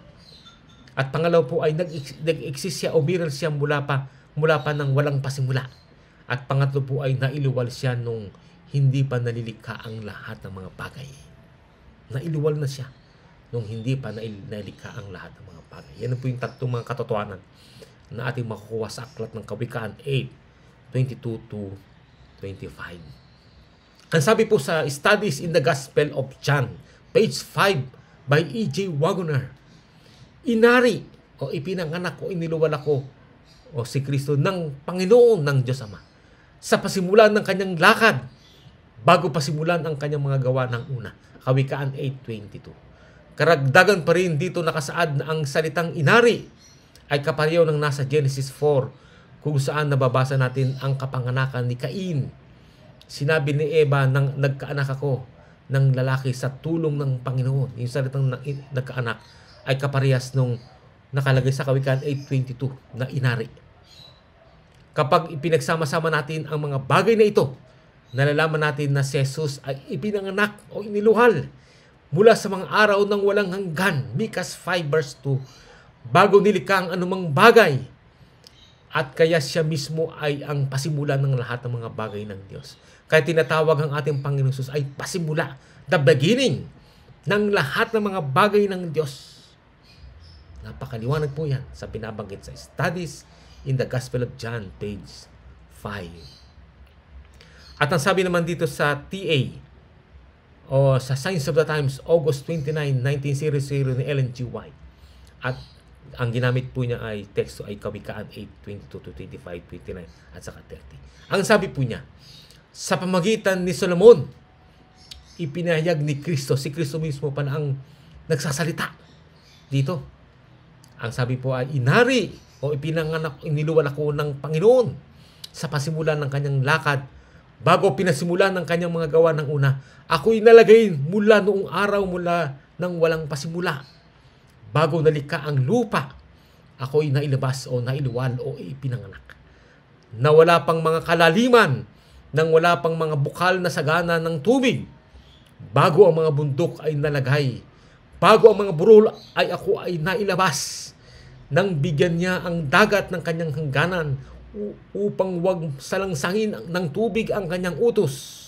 At pangalaw po ay nag-exist siya o miral siya mula pa ng walang pasimula. At pangatlo po ay nailuwal siya nung hindi pa nalilikha ang lahat ng mga bagay. Nailuwal na siya nung hindi pa nalilikha ang lahat ng mga bagay. Yan po yung tatlong mga katotohanan na ating makukuha sa aklat ng Kawikaan 8:22-25. Ang sabi po sa Studies in the Gospel of John, page 5 by E.J. Wagoner, inari o ipinanganak o iniluwal ako o si Kristo ng Panginoon ng Diyos Ama sa pasimulan ng kanyang lakad, bago pasimulan ang kanyang mga gawa ng una. Kawikaan 8:22. Karagdagan pa rin dito nakasaad na ang salitang inari ay kapareho ng nasa Genesis 4, kung saan nababasa natin ang kapanganakan ni Cain. Sinabi ni Eva, nang nagkaanak ako ng lalaki sa tulong ng Panginoon. Yung salitang nagkaanak ay kaparehas nung nakalagay sa Kawikaan 8:22 na inari. Kapag ipinagsama-sama natin ang mga bagay na ito, nalalaman natin na si Jesus ay ipinanganak o iniluhal mula sa mga araw ng walang hanggan. Micah 5:2. Bago nilikha ang anumang bagay, at kaya siya mismo ay ang pasimulan ng lahat ng mga bagay ng Diyos. Kaya tinatawag ang ating Panginoon Jesus ay pasimula, the beginning ng lahat ng mga bagay ng Diyos. Napakaliwanag po yan sa binabanggit sa Studies in the Gospel of John, page 5. At ang sabi naman dito sa TA o sa Signs of the Times, August 29, 1900 ni Ellen G. White. At ang ginamit po niya ay teksto ay Kawikaan 8:22-25, 29 at saka 30. Ang sabi po niya, sa pamagitan ni Solomon, ipinahayag ni Kristo, si Kristo mismo pa na ang nagsasalita dito. Ang sabi po ay inari o ipinanganak, iniluwal ako ng Panginoon sa pasimulan ng kanyang lakad, bago pinasimulan ng kanyang mga gawa ng una. Ako'y nalagay mula noong araw, mula nang walang pasimula. Bago nalikha ang lupa, ako'y nailabas o nailuwal o ipinanganak. Na wala pang mga kalaliman, nang wala pang mga bukal na sagana ng tubig. Bago ang mga bundok ay nalagay, bago ang mga burol ay ako ay nailabas. Nang bigyan niya ang dagat ng kanyang hangganan upang wag salangsangin ng tubig ang kanyang utos.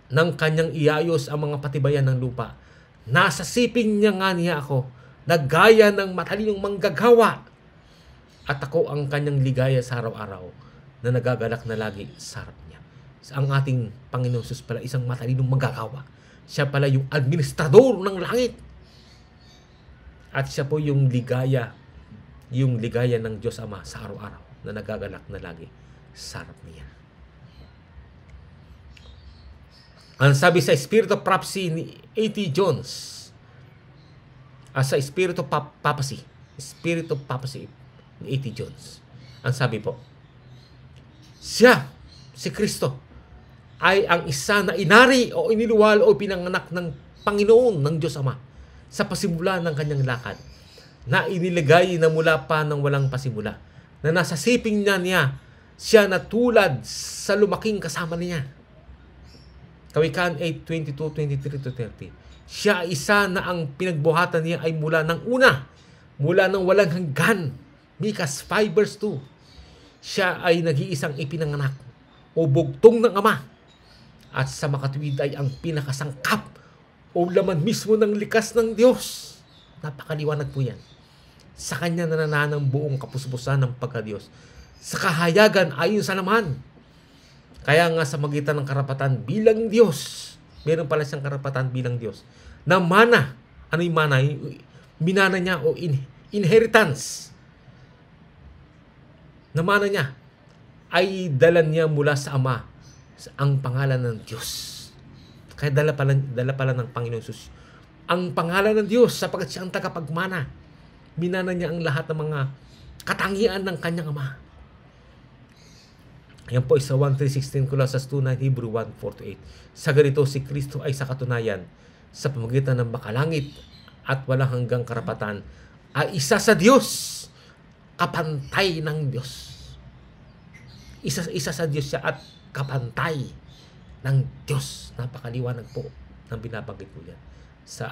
Nang kanyang iayos ang mga patibayan ng lupa. Nasa siping niya nga niya ako, naggaya ng matalinong manggagawa. At ako ang kanyang ligaya sa araw-araw na nagagalak na lagi sa harap niya. Ang ating Panginoon Jesus pala isang matalinong manggagawa. Siya pala yung administrador ng langit. At siya po yung ligaya ng Diyos Ama sa araw-araw na nagagalak na lagi sa harap niya. Ang sabi sa Spirit of Prophecy ni A.T. Jones, sa Spirit of Prophecy ni A.T. Jones, ang sabi po, siya, si Kristo, ay ang isa na inari o iniluwal o pinanganak ng Panginoon ng Diyos Ama sa pasimula ng kanyang lakad, na inilagay na mula pa ng walang pasimula, na nasa siping niya siya na tulad sa lumaking kasama niya. Kawikaan 8:22-23-30. Siya isa na ang pinagbuhatan niya ay mula ng una, mula ng walang hanggan. Mikas 5:2. Siya ay nag-iisang ipinanganak o bugtong ng Ama, at sa makatuwid ay ang pinakasangkap o laman mismo ng likas ng Diyos. Napakaliwanag po yan. Sa Kanya nananahan ang buong kapuspusan ng pagka-Diyos. Sa kahayagan ayon sa laman. Kaya nga sa magitan ng karapatan bilang Diyos, meron pala siyang karapatan bilang Diyos, na mana. Ano yung mana? Minana niya o inheritance. Na mana niya ay dala niya mula sa Ama ang pangalan ng Diyos. Kaya dala pala ng Panginoon Jesus ang pangalan ng Diyos, sapagkat siya ang tagapagmana. Minana niya ang lahat ng mga katangian ng kanyang Ama. Yan po sa 1:3-16, Colossians 2:9, Hebrew 1:4-8. Sa ganito, si Kristo ay sa katunayan, sa pamamagitan ng makalangit at walang hanggang karapatan, ay isa sa Diyos, kapantay ng Diyos. Isa sa Diyos siya at kapantay ng Diyos. Napakaliwanag po ng binabanggit po yan. Sa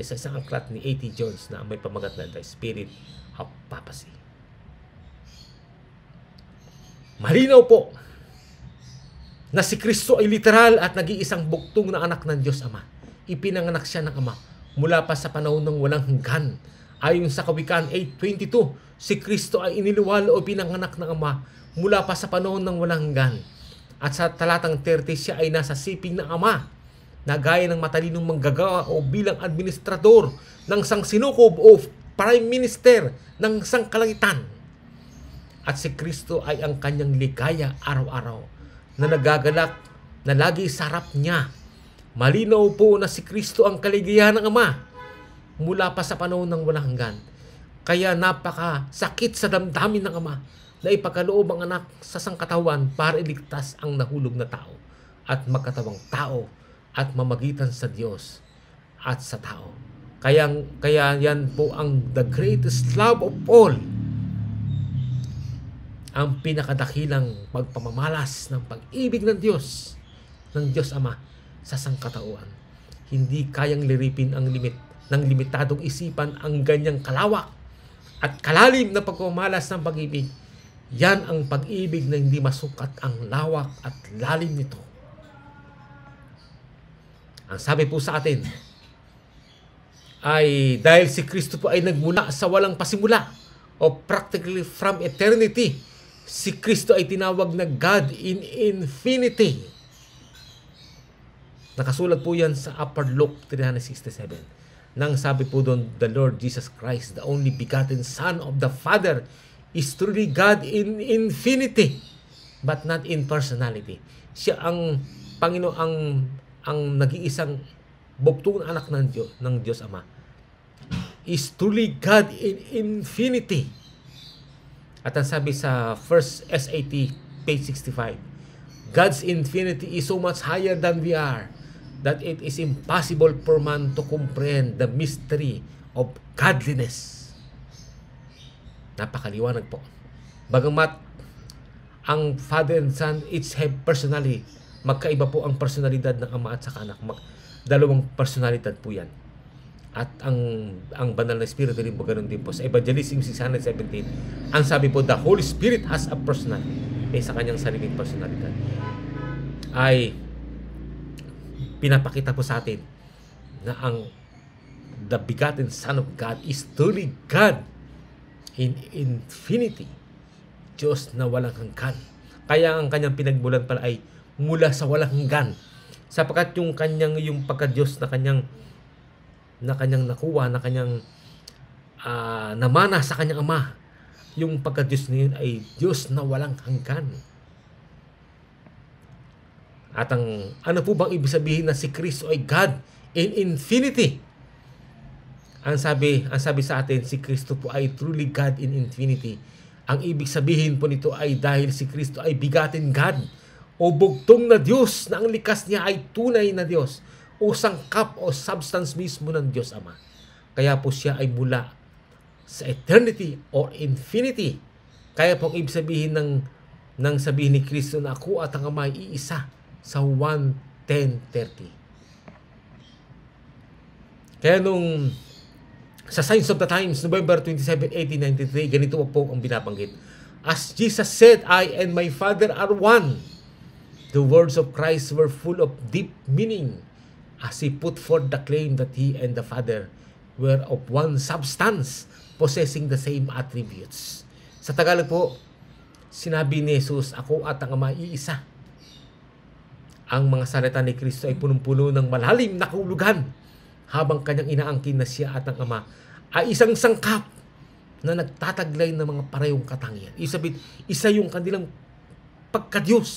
isang aklat ni A.T. Jones na may pamagat na The Spirit of Prophecy. Malinaw po na si Kristo ay literal at nag-iisang bugtong na anak ng Diyos Ama. Ipinanganak siya ng Ama mula pa sa panahon ng walang hanggan. Ayon sa Kawikaan 8:22, si Kristo ay iniluwal o pinanganak ng Ama mula pa sa panahon ng walang hanggan. At sa talatang 30, siya ay nasa siping ng Ama, na gaya ng matalinong manggagawa o bilang administrador ng sangsinukob o prime minister ng sangkalangitan. At si Kristo ay ang kanyang ligaya araw-araw na nagagalak na lagi sa harap niya. Malinaw po na si Kristo ang kaligayahan ng Ama mula pa sa panahon ng walang hanggan. Kaya napakasakit sa damdamin ng Ama na ipagkaloob ang anak sa sangkatawan para iligtas ang nahulog na tao at magkatawang tao at mamagitan sa Diyos at sa tao. Kaya yan po ang the greatest love of all. Ang pinakadakilang pagpamamalas ng pag-ibig ng Diyos Ama sa sangkatauhan. Hindi kayang liripin ng limitadong isipan ang ganyang kalawak at kalalim na pagpamamalas ng pag-ibig. Yan ang pag-ibig na hindi masukat ang lawak at lalim nito. Ang sabi po sa atin ay dahil si Kristo po ay nagmula sa walang pasimula o practically from eternity, si Kristo ay tinawag na God in infinity. Nakasulat po yan sa Upper Luke 3:67. Nang sabi po doon, the Lord Jesus Christ, the only begotten Son of the Father, is truly God in infinity, but not in personality. Siya ang Panginoon, ang nag-iisang bugtong na anak ng Diyos Ama. Is truly God in infinity. At ang sabi sa 1 SAT, page 65, God's infinity is so much higher than we are that it is impossible for man to comprehend the mystery of godliness. Napakaliwanag po. Bagamat ang Father and Son each have personality, magkaiba po ang personalidad ng Ama at saka Anak. Dalawang personalidad po yan. At ang banal na Espiritu rin po ganun din po. Sa Evangelism 617, ang sabi po, the Holy Spirit has a personality. Sa kanyang sariling personalidad. Ay pinapakita po sa atin na the begotten Son of God is truly God in infinity. Diyos na walang hanggan. Kaya ang kanyang pinagmulan pala ay mula sa walang hanggan. Sapagkat yung pagka-Diyos na kanyang nakuha, na kanyang namana sa kanyang Ama, yung pagka-Diyos na yun ay Diyos na walang hanggan. At ano po bang ibig sabihin na si Kristo ay God in infinity? Ang sabi sa atin, si Kristo po ay truly God in infinity. Ang ibig sabihin po nito ay dahil si Kristo ay begotten God o bugtong na Diyos na ang likas niya ay tunay na Diyos o sangkap o substance mismo ng Diyos Ama. Kaya po siya ay mula sa eternity or infinity. Kaya po ang ibig sabihin ng sabihin ni Kristo na ako at ang Ama ay iisa sa 1:10:30. Kaya sa Signs of the Times, November 27, 1893, ganito po ang binabanggit. As Jesus said, I and my Father are one. The words of Christ were full of deep meaning as He put forth the claim that He and the Father were of one substance, possessing the same attributes. Sa Tagalog po, sinabi ni Jesus, ako at ang Ama iisa. Ang mga salita ni Kristo ay punong-puno ng malalim na kahulugan, habang kanyang inaangkin na siya at ang Ama ay isang sangkap na nagtataglay ng mga parehong katangian. Isa yung kanilang pagka-Diyos.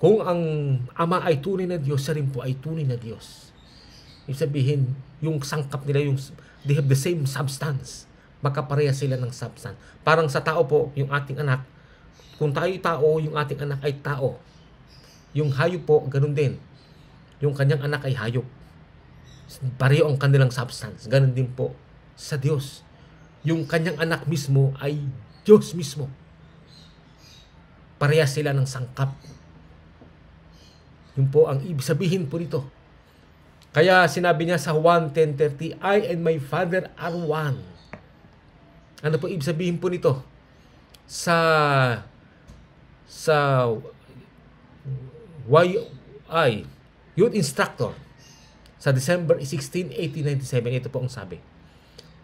Kung ang Ama ay tunay na Diyos, siya rin po ay tunay na Diyos. Ibig sabihin, yung sangkap nila, they have the same substance. Magkapareha sila ng substance. Parang sa tao po, yung ating anak, kung tayo'y tao, yung ating anak ay tao. Yung hayop po, ganun din. Yung kanyang anak ay hayop. Pareho ang kanilang substance. Ganun din po sa Diyos. Yung kanyang anak mismo ay Diyos mismo. Pareha sila ng sangkap. Yun po ang ibig sabihin po nito. Kaya sinabi niya sa 1:10:30, I and my Father are one. Ano po ibig sabihin po nito? Sa YI, Youth Instructor, sa December 16, 1897, ito po ang sabi.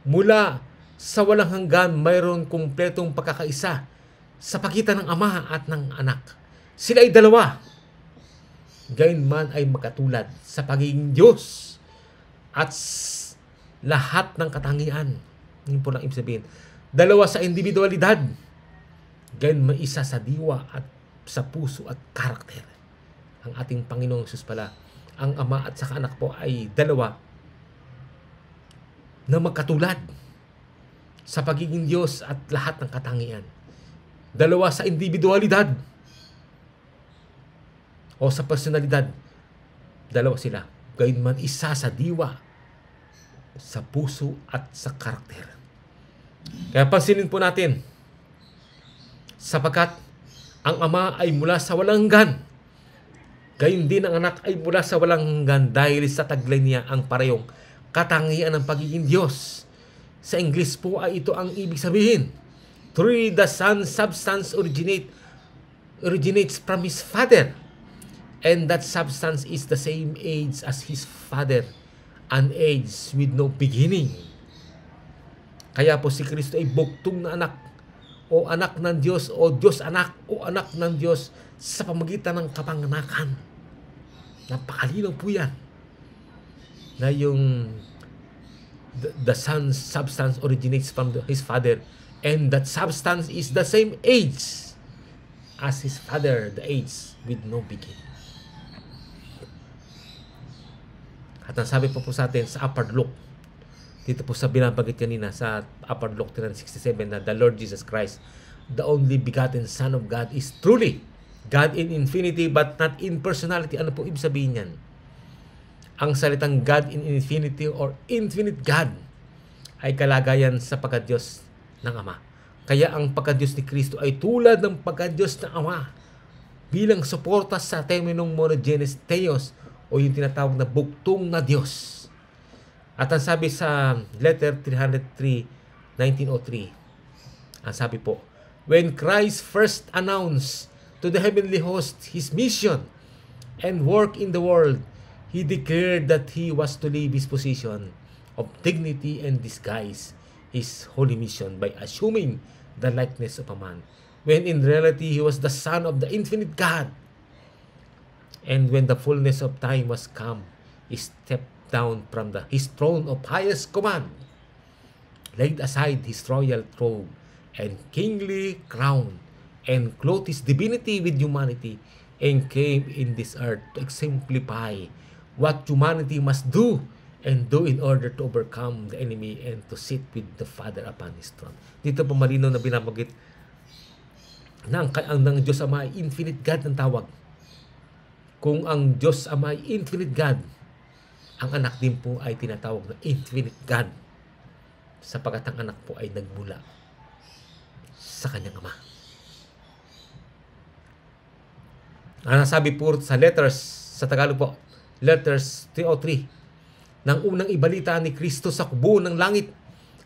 Mula sa walang hanggan, mayroon kumpletong pagkakaisa sa pagitan ng Ama at ng Anak. Sila ay dalawa. Gayunman ay magkatulad sa pagiging Diyos at lahat ng katangian. Yun po lang ibig sabihin. Dalawa sa individualidad. Gayunman isa sa diwa at sa puso at karakter. Ang ating Panginoong Hesus pala, ang Ama at saka Anak po ay dalawa na magkatulad sa pagiging Diyos at lahat ng katangian. Dalawa sa individualidad o sa personalidad. Dalawa sila. Gayunman isa sa diwa, sa puso at sa karakter. Kaya pansinin po natin, sapagkat ang Ama ay mula sa walang hanggan, gayon din ang Anak ay mula sa walang hanggan dahil sa taglay niya ang parehong katangian ng pagiging Diyos. Sa English po ay ito ang ibig sabihin. Truly the Son substance originates from His Father, and that substance is the same age as His Father, an age with no beginning. Kaya po si Kristo ay bugtong na anak o anak ng Diyos o Diyos anak o anak ng Diyos sa pamagitan ng kapanganakan. Napakalinaw po yan. Na yung the Son's substance originates from His Father, and that substance is the same age as His Father, the age with no beginning. At ang sabi po sa atin sa Upper Luke, dito po sa binabanggit kanina sa Upper Luke 10:67, na the Lord Jesus Christ, the only begotten Son of God, is truly God in infinity but not in personality. Ano po ibig sabihin yan? Ang salitang God in infinity or infinite God ay kalagayan sa pagka-Diyos ng Ama. Kaya ang pagka-Diyos ni Kristo ay tulad ng pagka-Diyos ng Ama bilang suporta sa terminong monogenes theos o yung tinatawag na buktong na Diyos. At ang sabi sa letter 303, 1903, ang sabi po, when Christ first announced to the heavenly host His mission and work in the world, He declared that He was to leave His position of dignity and disguise His holy mission by assuming the likeness of a man, when in reality He was the Son of the infinite God. And when the fullness of time was come, He stepped down from His throne of highest command, laid aside His royal robe and kingly crown, and clothed His divinity with humanity, and came in this earth to exemplify what humanity must do and do in order to overcome the enemy and to sit with the Father upon His throne. Dito po malinaw na binabagit na ang Diyos Ama ay infinite God ang tawag. Kung ang Diyos Ama ay infinite God, ang anak din po ay tinatawag na infinite God, sapagkat ang anak po ay nagmula sa kanyang Ama. Ang nasabi po sa letters, sa Tagalog po, letters 303, nang unang ibalita ni Kristo sa kubo ng langit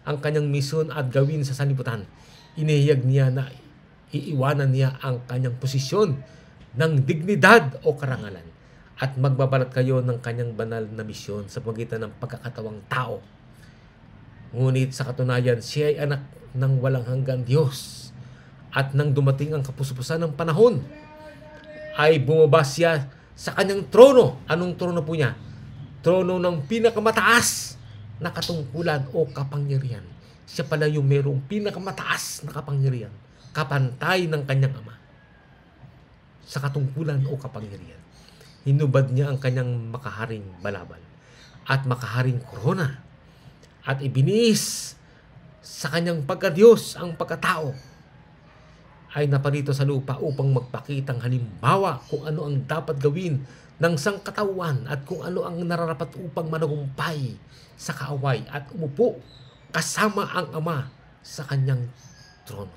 ang kanyang misyon at gawin sa sanlibutan, inihayag niya na iiwanan niya ang kanyang posisyon ng dignidad o karangalan at magbabalat kayo ng kanyang banal na misyon sa pagitan ng pagkakatawang tao. Ngunit sa katunayan, siya ay anak ng walang hanggang Diyos, at nang dumating ang kapuspos-pusan ng panahon, ay bumaba siya sa kanyang trono. Anong trono po niya? Trono ng pinakamataas na katungkulan o kapangyarihan. Siya pala yung merong pinakamataas na kapangyarihan, kapantay ng kanyang Ama sa katungkulan o kapangyarihan. Hinubad niya ang kanyang makaharing balabal at makaharing korona at ibinis sa kanyang pagka-Diyos ang pagkatao ay naparito sa lupa upang magpakitang halimbawa kung ano ang dapat gawin ng sangkatawan at kung ano ang nararapat upang managumpay sa kaaway at umupo kasama ang Ama sa kanyang trono.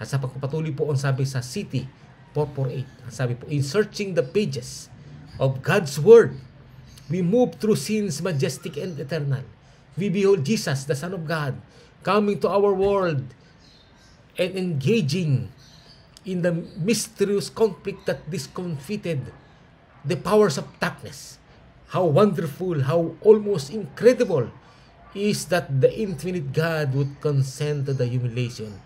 At sa pagpapatuloy po ang sabi sa City 448, ang sabi po, in searching the pages of God's Word, we move through scenes majestic and eternal. We behold Jesus, the Son of God, coming to our world and engaging in the mysterious conflict that discomfited the powers of darkness. How wonderful, how almost incredible is that the infinite God would consent to the humiliation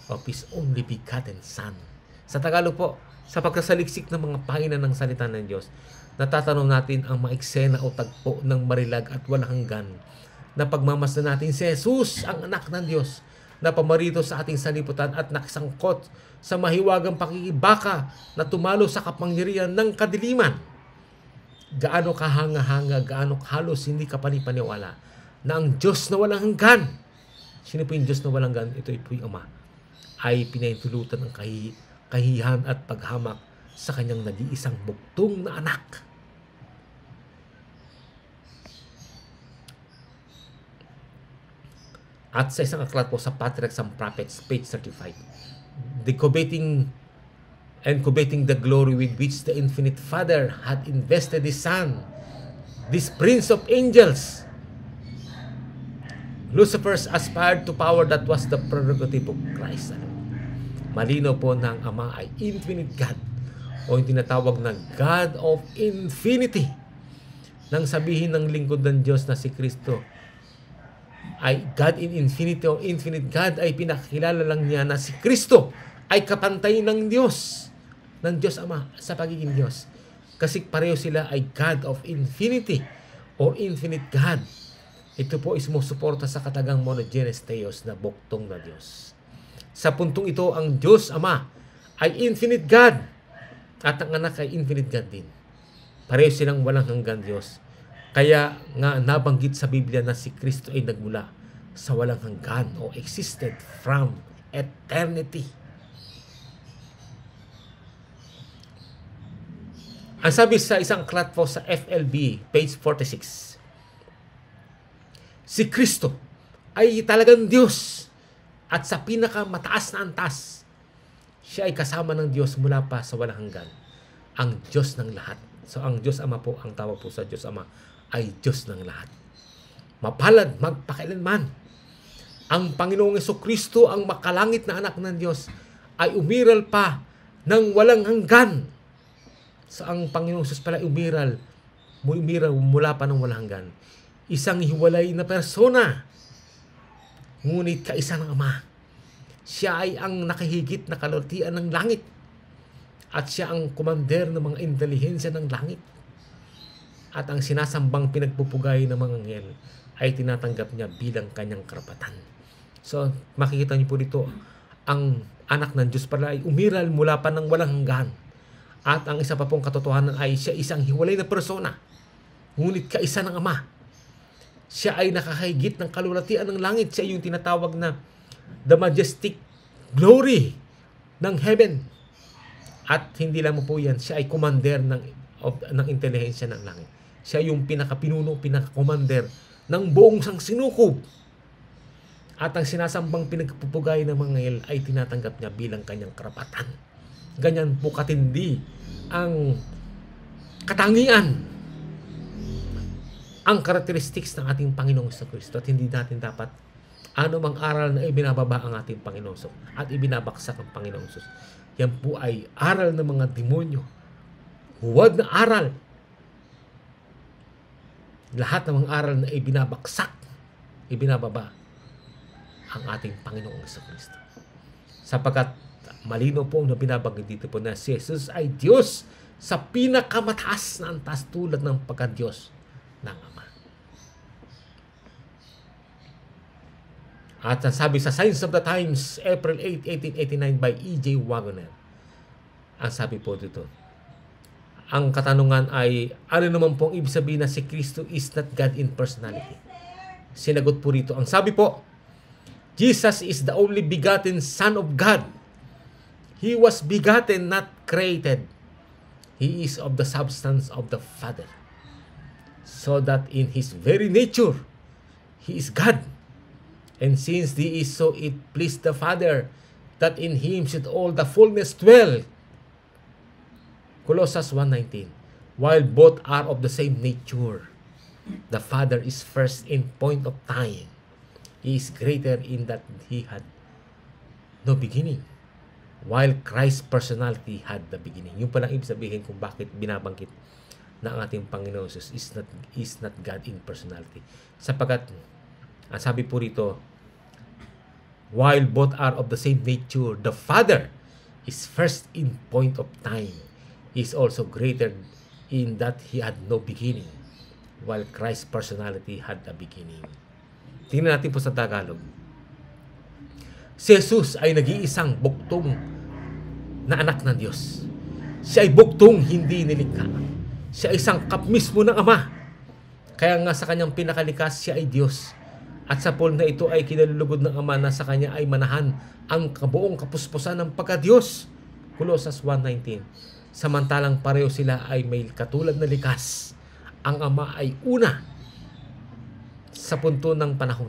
of His only begotten Son. Sa Tagalog po, sa pagkasaliksik ng mga pahina ng salita ng Diyos, natatanong natin ang mga eksena o tagpo ng marilag at walang hanggan na pagmamasdan natin si Jesus, ang anak ng Diyos, na pamarito sa ating saliputan at nakasangkot sa mahiwagang pakikibaka na tumalo sa kapangyarihan ng kadiliman. Gaano kahanga-hanga, gaano halos hindi ka panipaniwala na ang Diyos na walang hanggan, sino po yung Diyos na walang hanggan? Ito po yung Ama, ay pinahintulutan ng kahihan at paghamak sa kanyang nag-iisang buktong na anak. At sa isang aklat po sa Patriarchs and Prophets, page 35, the coveting the glory with which the infinite Father had invested His Son, this Prince of Angels, Lucifer's aspired to power that was the prerogative of Christ. Malino po na ang Ama ay infinite God o yung tinatawag na God of Infinity. Nang sabihin ng lingkod ng Diyos na si Kristo ay God in infinity o infinite God, ay pinakilala lang niya na si Kristo ay kapantay ng Diyos Ama sa pagiging Diyos. Kasi pareho sila ay God of Infinity o infinite God. Ito po is sumusuporta sa katagang monogenes theos na buktong na Diyos. Sa puntong ito, ang Diyos Ama ay infinite God at ang anak ay infinite God din. Pareho silang walang hanggang Diyos. Kaya nga nabanggit sa Biblia na si Kristo ay nagmula sa walang hanggan o existed from eternity. Ang sabi sa isang aklat po sa FLB, page 46, si Kristo ay talagang Diyos at sa pinakamataas na antas, siya ay kasama ng Diyos mula pa sa walang hanggan. Ang Diyos ng lahat. So ang Diyos Ama po, ang tawag po sa Diyos Ama ay Diyos ng lahat. Mapalad magpakailanman. Ang Panginoong Jesucristo, ang makalangit na anak ng Diyos, ay umiral pa ng walang hanggan. So ang Panginoong Jesus pala umiral mula pa ng walang hanggan. Isang hiwalay na persona, ngunit kaisa ng Ama. Siya ay ang nakahigit na kalortian ng langit. At siya ang kumander ng mga intelihensya ng langit. At ang sinasambang pinagpupugay ng mga anghel ay tinatanggap niya bilang kanyang karapatan. So, makikita niyo po dito, ang anak ng Diyos pala ay umiral mula pa ng walang hanggan. At ang isa pa pong katotohanan ay siya isang hiwalay na persona, ngunit kaisa ng Ama. Siya ay nakahigit ng kalulatian ng langit. Siya yung tinatawag na the majestic glory ng heaven. At hindi lamang po yan, siya ay commander ng intelihensya ng langit. Siya yung pinakapinuno, pinaka-commander ng buong sangsinukob. At ang sinasambang pinagpupugay ng mga anghel ay tinatanggap niya bilang kanyang karapatan. Ganyan po katindi ang katangian, ang characteristics ng ating Panginoong Jesucristo. At hindi natin dapat anumang aral na ibinababa ang ating Panginoon at ibinabaksak ang Panginoong Jesus. Yan po ay aral ng mga demonyo. Huwad na aral. Lahat ng mga aral na ibinabaksak, ibinababa ang ating Panginoong Jesucristo. Sapagkat malino po na binabanggit dito po na si Jesus ay Diyos sa pinakamataas na antas tulad ng pagka-Diyos ng Ama. At sabi sa Signs of the Times, April 8, 1889 by E.J. Wagner, ang sabi po dito, ang katanungan ay, ano naman pong ibig sabihin na si Kristo is not God in personality? Sinagot po rito, ang sabi po, Jesus is the only begotten Son of God. He was begotten, not created. He is of the substance of the Father. So that in His very nature, He is God. And since He is so, it pleased the Father that in Him should all the fullness dwell. Colossians 1:19. While both are of the same nature, the Father is first in point of time. He is greater in that He had no beginning, while Christ's personality had the beginning. Yung palang ibig sabihin kung bakit binabanggit na ang ating Panginoon Jesus is not God in personality. Sapagkat, ang sabi po rito, while both are of the same nature, the Father is first in point of time. He is also greater in that He had no beginning, while Christ's personality had a beginning. Tingnan natin po sa Tagalog. Si Jesus ay nag-iisang buktong na anak ng Diyos. Siya ay buktong hindi nilikha. Siya ay sangkap mismo ng Ama. Kaya nga sa kanyang pinakalikas, siya ay Diyos. At sa pol na ito ay kinalulugod ng Ama na sa kanya ay manahan ang kabuong kapuspusan ng pagka-Diyos. Colossians 1:19. Samantalang pareho sila ay may katulad na likas. Ang Ama ay una sa punto ng panahon.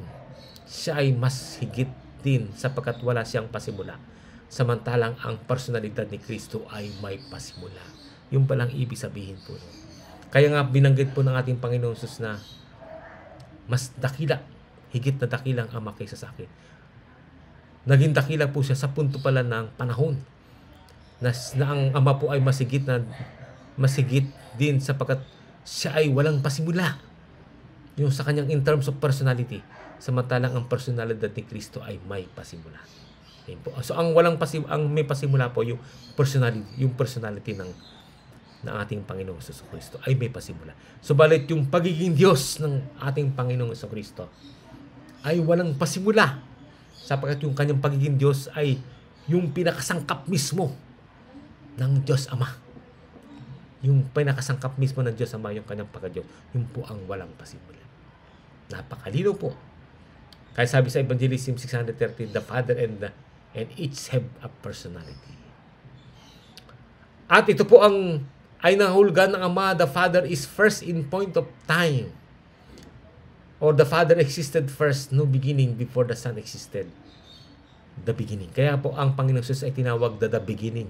Siya ay mas higit din sapagkat wala siyang pasimula. Samantalang ang personalidad ni Kristo ay may pasimula. Yung palang ibig sabihin po. Kaya nga binanggit po ng ating Panginoon Jesus na mas dakila, higit na dakilang Ama kaysa sa akin. Naging dakila po siya sa punto pala ng panahon. Na ang Ama po ay masigit din sapagkat siya ay walang pasimula. Yung sa kanyang in terms of personality. Samantalang ang personalidad ni Kristo ay may pasimula. So ang may pasimula po yung personality ng ating Panginoong Jesucristo ay may pasimula. Subalit yung pagiging Diyos ng ating Panginoong Jesucristo ay walang pasimula. Sapagkat yung kanyang pagiging Diyos ay yung pinakasangkap mismo ng Diyos Ama. Yung pinakasangkap mismo ng Diyos Ama, yung kanyang pagka-Diyos, yun po ang walang pasimula. Napakalino po. Kaya sabi sa Evangelism 613, the Father and each have a personality. At ito po ang ay nahulugan ng Ama, the Father is first in point of time. Or the Father existed first, no beginning, before the Son existed. The beginning. Kaya po ang Panginoong Jesus ay tinawag the beginning.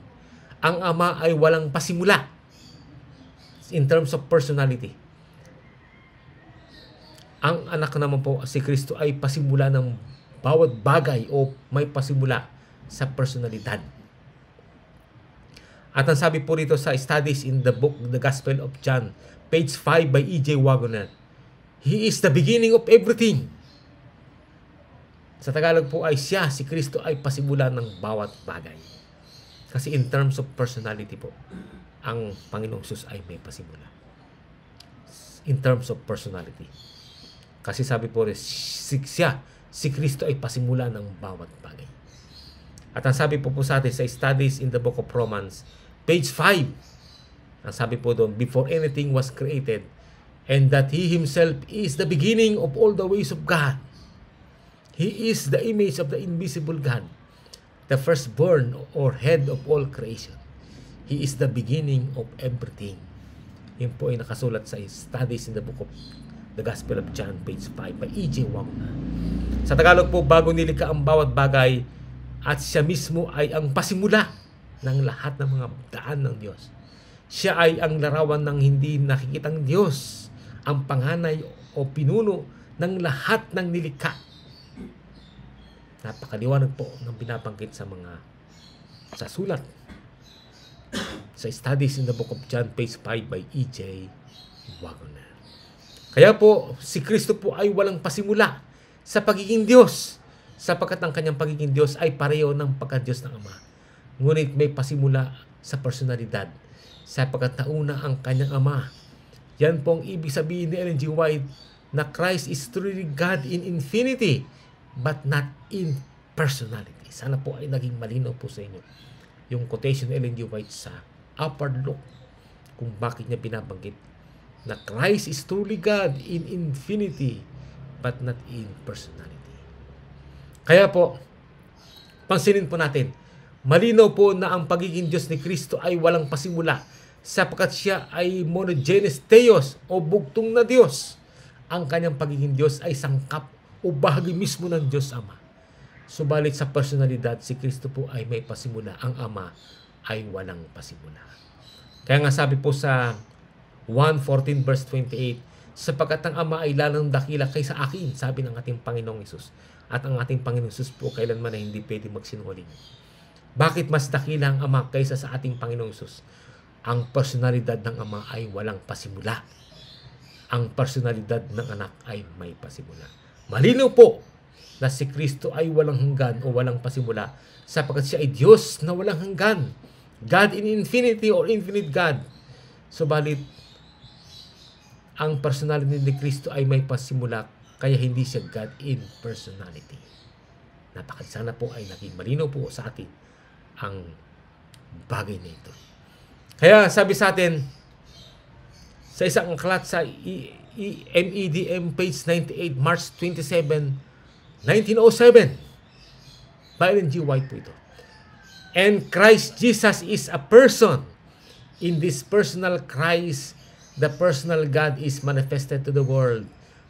Ang Ama ay walang pasimula in terms of personality. Ang anak naman po, si Kristo, ay pasimula ng bawat bagay o may pasimula sa personalidad. At ang sabi po rito sa studies in the book, The Gospel of John, page 5 by E.J. Waggoner, He is the beginning of everything. Sa Tagalog po ay siya, si Kristo, ay pasimula ng bawat bagay. Kasi in terms of personality po, ang Panginoong Jesus ay may pasimula. In terms of personality. Kasi sabi po rin, siya, si Kristo ay pasimula ng bawat bagay. At ang sabi po sa atin sa studies in the book of Romans, page 5, ang sabi po doon, before anything was created, and that He Himself is the beginning of all the ways of God. He is the image of the invisible God, the firstborn or head of all creation. He is the beginning of everything. Yun po ay nakasulat sa studies in the book of The Gospel of John, page 5 by E.J. Waggoner. Sa Tagalog po, bago nilikha ang bawat bagay at siya mismo ay ang pasimula ng lahat ng mga daan ng Diyos. Siya ay ang larawan ng hindi nakikitang Diyos, ang panganay o pinuno ng lahat ng nilikha. Napakaliwanag po ng binabangkit sa sulat. Sa studies in the book of John, page 5 by E.J. Waggoner. Kaya po, si Kristo po ay walang pasimula sa pagiging Diyos, sapagkat ang kanyang pagiging Diyos ay pareho ng pagka-Diyos ng Ama. Ngunit may pasimula sa personalidad, sapagkat nauna ang kanyang Ama. Yan po ang ibig sabihin ni Ellen G. White na Christ is truly God in infinity, but not in personality. Sana po ay naging malinaw po sa inyo yung quotation ni Ellen G. White sa Upward Look, kung bakit niya binabanggit na Christ is truly God in infinity, but not in personality. Kaya po, pansinin po natin, malinaw po na ang pagiging Diyos ni Kristo ay walang pasimula, sapagkat siya ay monogenes Theos o bugtong na Diyos. Ang kanyang pagiging Diyos ay sangkap o bahagi mismo ng Diyos Ama. Subalit sa personalidad, si Kristo po ay may pasimula. Ang Ama ay walang pasimula. Kaya nga sabi po sa 1:14 verse 28, sapagkat ang Ama ay lalong dakila kaysa akin, sabi ng ating Panginoong Hesus. At ang ating Panginoong Hesus po kailanman ay hindi pwede magsinungaling. Bakit mas dakila ang Ama kaysa sa ating Panginoong Hesus? Ang personalidad ng Ama ay walang pasimula. Ang personalidad ng anak ay may pasimula. Malinaw po na si Kristo ay walang hanggan o walang pasimula, sapagkat siya ay Diyos na walang hanggan. God in infinity or infinite God. Subalit, ang personality ni Kristo ay may pasimula, kaya hindi siya God in personality. Napakasana po ay naging malinaw po sa atin ang bagay na ito. Kaya sabi sa atin, sa isang aklat sa MEDM page 98, March 27, 1907, by Ellen G. White po ito. And Christ Jesus is a person. In this personal Christ, the personal God is manifested to the world,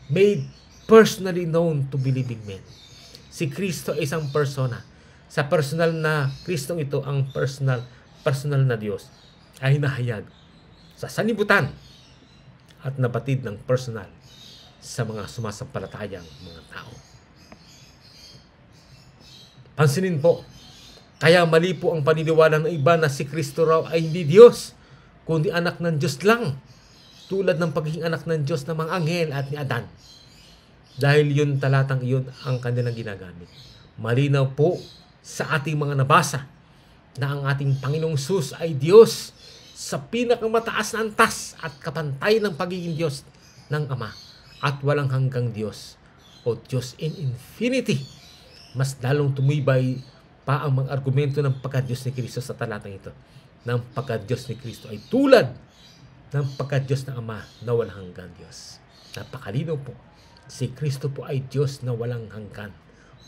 made personally known to believing men. Si Kristo ay isang persona. Sa personal na Kristong ito, ang personal na Diyos ay nahayag sa sanlibutan at nabatid ng personal sa mga sumasampalatayang mga tao. Pansinin po, kaya mali po ang paniniwala ng iba na si Kristo raw ay hindi Diyos, kundi anak ng Diyos lang, tulad ng pagiging anak ng Diyos ng mga anghel at ni Adan. Dahil yun talatang iyon ang kanilang ginagamit. Malinaw po sa ating mga nabasa na ang ating Panginoong Hesus ay Diyos sa pinakamataas na antas at kapantay ng pagiging Diyos ng Ama at walang hanggang Diyos o Diyos in infinity. Mas lalong tumibay pa ang mga argumento ng pagka-Diyos ni Kristo sa talatang ito. Ng pagka-Diyos ni Kristo ay tulad ng pagka-Diyos ng Ama na walang hanggan Diyos. Napakalinaw po. Si Kristo po ay Diyos na walang hanggan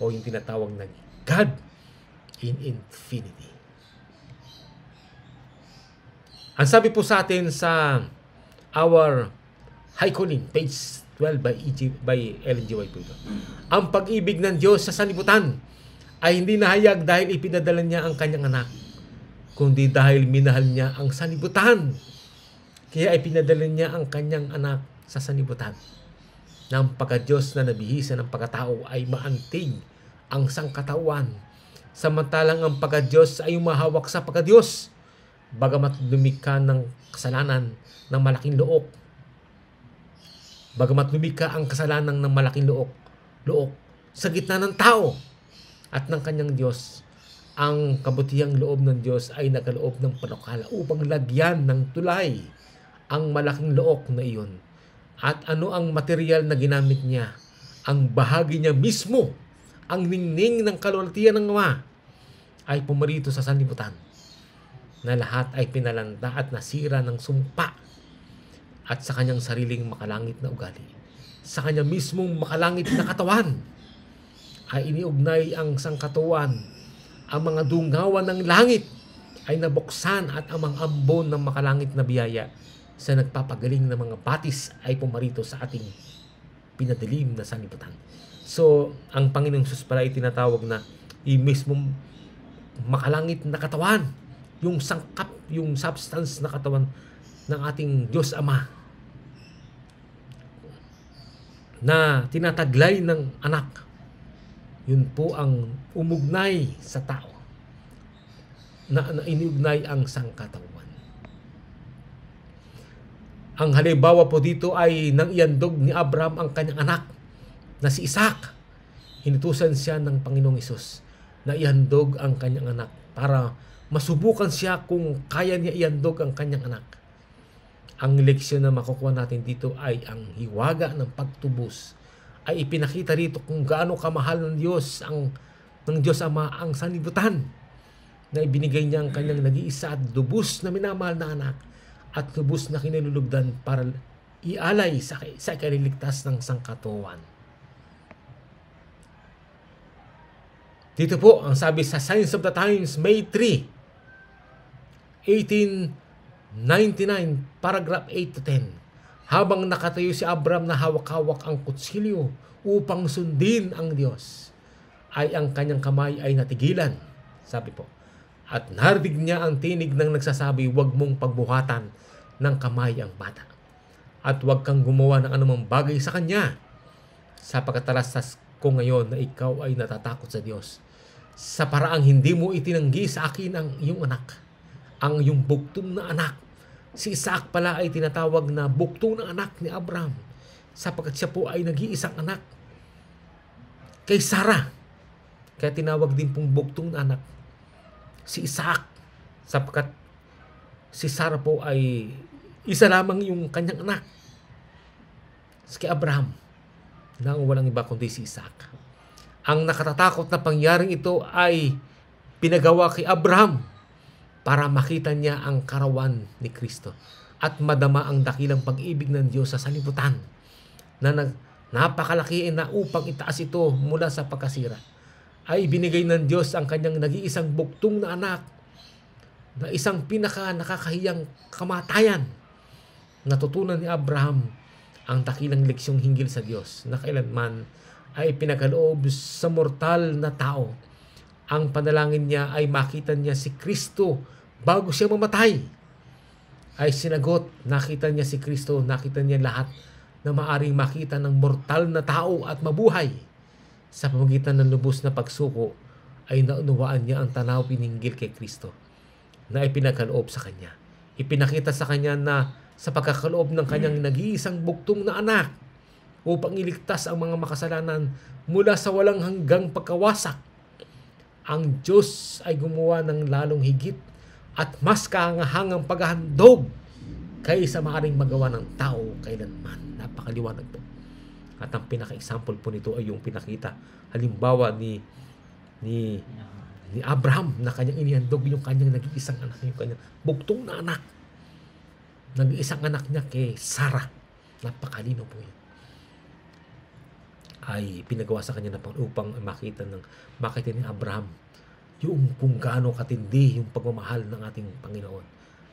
o yung tinatawag na God in infinity. Ang sabi po sa atin sa our High Calling, page 12 by Ellen G. White po ito. Ang pag-ibig ng Diyos sa sanlibutan ay hindi nahayag dahil ipinadala niya ang kanyang anak, kundi dahil minahal niya ang sanlibutan. Kaya ipinadala niya ang kanyang anak sa sanlibutan. Ng pagka-Diyos na nabihisa ng pagkatao ay maantig ang sangkatawan, samantalang ang pagka-Diyos ay umahawak sa pagka-Diyos, bagamat lumikha ng kasalanan ng malaking look. Bagamat lumikha ang kasalanan ng malaking look sa gitna ng tao at ng kanyang Diyos, ang kabutihang loob ng Diyos ay nagaloob ng panukala upang lagyan ng tulay ang malaking look na iyon. At ano ang material na ginamit niya? Ang bahagi niya mismo, ang ningning ng kalwalhatian ng Ama, ay pumarito sa sanlibutan, na lahat ay pinalanta at nasira ng sumpa at sa kanyang sariling makalangit na ugali. Sa kanya mismong makalangit na katawan ay iniugnay ang sangkatuan. Ang mga dungawan ng langit ay nabuksan at ang mga ambon ng makalangit na biyaya sa nagpapagaling ng mga batis ay pumarito sa ating pinadilim na sanlibutan. So, ang Panginoong Jesus pala ay tinatawag na yung mismong makalangit na katawan, yung sangkap, yung substance na katawan ng ating Diyos Ama na tinataglay ng anak. Yun po ang umugnay sa tao, na iniugnay ang sangkatawan. Ang halimbawa po dito ay nang iandog ni Abraham ang kanyang anak na si Isaac. Inutusan siya ng Panginoong Hesus na ihandog ang kanyang anak para masubukan siya kung kaya niya ihandog ang kanyang anak. Ang leksyon na makukuha natin dito ay ang hiwaga ng pagtubos. Ay ipinakita rito kung gaano kamahal ng Diyos ng Diyos Ama ang sanlibutan, na ibinigay niya ang kanyang nag-iisa at lubos na minamahal na anak at lubos na kinalulugdan para ialay sa ikaliligtas ng sangkatuan. Dito po ang sabi sa Signs of the Times, May 3, 1899, paragraph 8 to 10. Habang nakatayo si Abraham na hawak-hawak ang kutsilyo upang sundin ang Diyos, ay ang kanyang kamay ay natigilan, sabi po. At narinig niya ang tinig ng nagsasabi, huwag mong pagbuhatan ng kamay ang bata. At huwag kang gumawa ng anumang bagay sa kanya, sapagkat talastas ko ngayon na ikaw ay natatakot sa Diyos, sa paraang hindi mo itinanggi sa akin ang iyong anak, ang iyong bugtong na anak. Si Isaac pala ay tinatawag na bugtong na anak ni Abraham, sapagkat siya po ay nag-iisang anak kay Sarah. Kaya tinawag din pong bugtong na anak si Isaac, sapagkat si Sarah po ay isa lamang yung kanyang anak kay Abraham, na walang iba kundi si Isaac. Ang nakatatakot na pangyaring ito ay pinagawa kay Abraham para makita niya ang karawan ni Kristo at madama ang dakilang pag-ibig ng Diyos sa sanlibutan, na napakalaki na upang itaas ito mula sa pagkasira. Ay binigay ng Diyos ang kanyang nag-iisang bugtong na anak, na isang nakakahiyang kamatayan. Natutunan ni Abraham ang dakilang leksyong hinggil sa Diyos, na kailanman ay pinakaloob sa mortal na tao. Ang panalangin niya ay makita niya si Kristo bago siya mamatay. Ay sinagot, nakita niya si Kristo, nakita niya lahat na maaring makita ng mortal na tao at mabuhay. Sa pamamagitan ng lubos na pagsuko ay naunawaan niya ang tanaw pininggil kay Kristo na ipinakaloob sa kanya. Ipinakita sa kanya na sa pagkakaloob ng kanyang nag-iisang bugtong na anak upang iligtas ang mga makasalanan mula sa walang hanggang pagkawasak, ang Diyos ay gumawa ng lalong higit at mas kahangahangang paghahandog kaysa maaring magawa ng tao kailanman. Napakaliwanag po. At ang pinaka-example po nito ay yung pinakita halimbawa ni Abraham, na kanyang inihandog yung kanyang nag-iisang anak, yung kanyang bugtong na anak, nag-iisang anak niya kay Sarah. Napakalino po yun. Ay pinagawa sa kanya na upang makita ni Abraham yung kung gaano katindi yung pagmamahal ng ating Panginoon,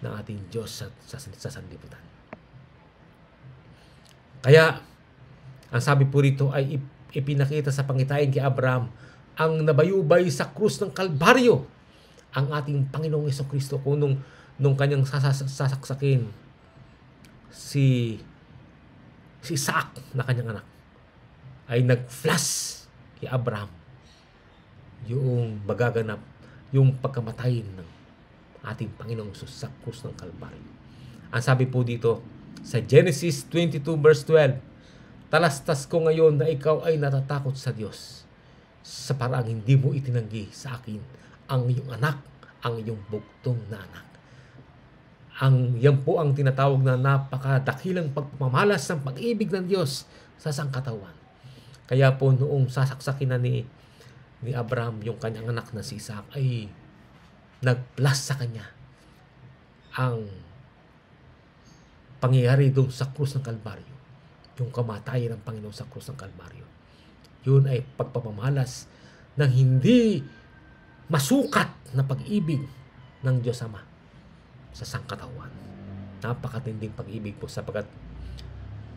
ng ating Diyos sa sanlibutan. Kaya, ang sabi po rito ay ipinakita sa pangitain kay Abraham ang nabayubay sa krus ng Kalbaryo, ang ating Panginoong Jesucristo, kung nung kanyang sasaksakin si Isaac na kanyang anak, ay nag-flash kay Abraham yung magaganap, yung pagkamatay ng ating Panginoong Jesus sa krus ng Kalbaryo. Ang sabi po dito sa Genesis 22 verse 12, talastas ko ngayon na ikaw ay natatakot sa Diyos sa paraang hindi mo itinanggi sa akin ang iyong anak, ang iyong buktong na anak. Yan po ang tinatawag na napakadakilang pagmamalas ng pag-ibig ng Diyos sa sangkatawan. Kaya po noong sasaksakin na ni Abraham yung kanyang anak na si Isaac, ay nag-plus sa kanya ang pangyayari doon sa krus ng Kalbaryo. Yung kamatayan ng Panginoon sa krus ng Kalbaryo. Yun ay pagpapamalas ng hindi masukat na pag-ibig ng Diyos Ama sa sangkatawan. Napakatinding pag-ibig po sapagkat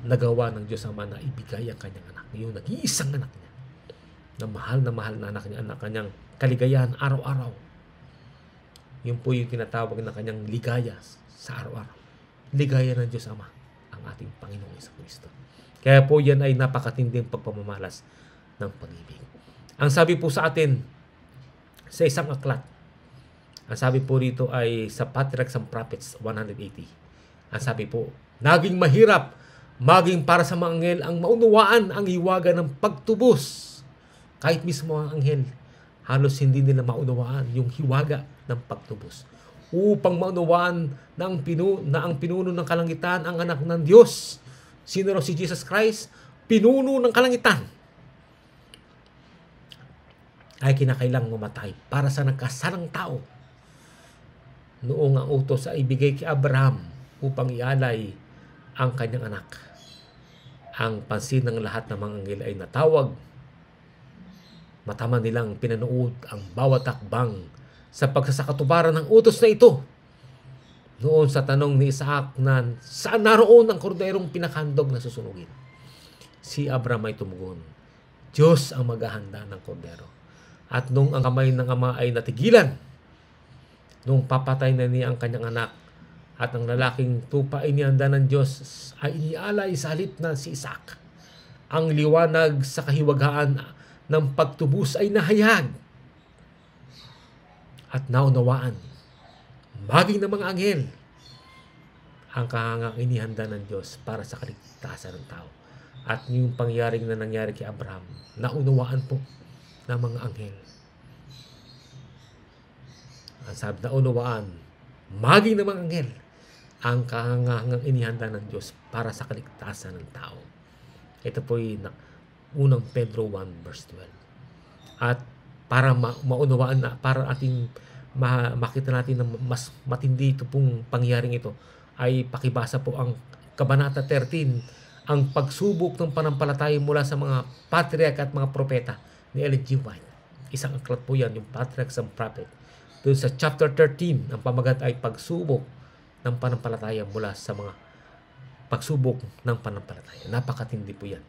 nagawa ng Diyos Ama na ibigay ang kanyang anak. Yung nag-iisang anak niya. Na mahal na anak niya, ang kanyang kaligayahan araw-araw. Yun po yung tinatawag na kanyang ligaya sa araw-araw. Ligaya ng Diyos Ama, ang ating Panginoong Jesucristo. Kaya po yan ay napakatinding pagpamamalas ng pag-ibig. Ang sabi po sa atin sa isang aklat, ang sabi po rito ay sa Patriarchs and Prophets 180. Ang sabi po, naging mahirap maging para sa mga anghel ang maunawaan ang hiwaga ng pagtubos. Kahit mismo ang anghel, halos hindi nila maunawaan yung hiwaga ng pagtubos. Upang maunawaan na ang pinuno ng kalangitan ang anak ng Diyos. Sino raw si Jesus Christ? Pinuno ng kalangitan. Ay kinakailang mamatay para sa nagkasalang tao. Noong ang utos ay ibigay kay Abraham upang ialay ang kanyang anak. Ang pansin ng lahat ng mga anghel ay natawag. Matama nilang pinanood ang bawat takbang sa pagsasakatuparan ng utos na ito. Noon sa tanong ni Isaac na saan naroon ang korderong pinakandog na susunugin, si Abraham ay tumugon, Diyos ang maghahanda ng kordero. At nung ang kamay ng ama ay natigilan, nung papatay na niya ang kanyang anak, at ang lalaking tupa ay inihanda ng Diyos ay inialay sa halip na si Isaac. Ang liwanag sa kahiwagaan ng pagtubos ay nahayag at naunawaan, maging ng mga anghel, ang kahangang inihanda ng Diyos para sa kaligtasan ng tao. At yung pangyaring na nangyari kay Abraham, naunawaan po ng mga anghel. Ang sabi na unawaan, maging ng mga anghel, ang kahangang inihanda ng Diyos para sa kaligtasan ng tao. Ito po yung unang Pedro 1 verse 12. At para maunawaan na, para ating makita natin na mas matindi ito pong pangyaring ito, ay pakibasa po ang Kabanata 13, ang pagsubok ng panampalataya mula sa mga patriarch at mga propeta ni Ellen G. White. Isang aklat po yan, yung Patriarchs and Prophet. Doon sa chapter 13, ang pamagat ay pagsubok ng panampalataya mula sa mga pagsubok ng panampalataya. Napakatindi po yan.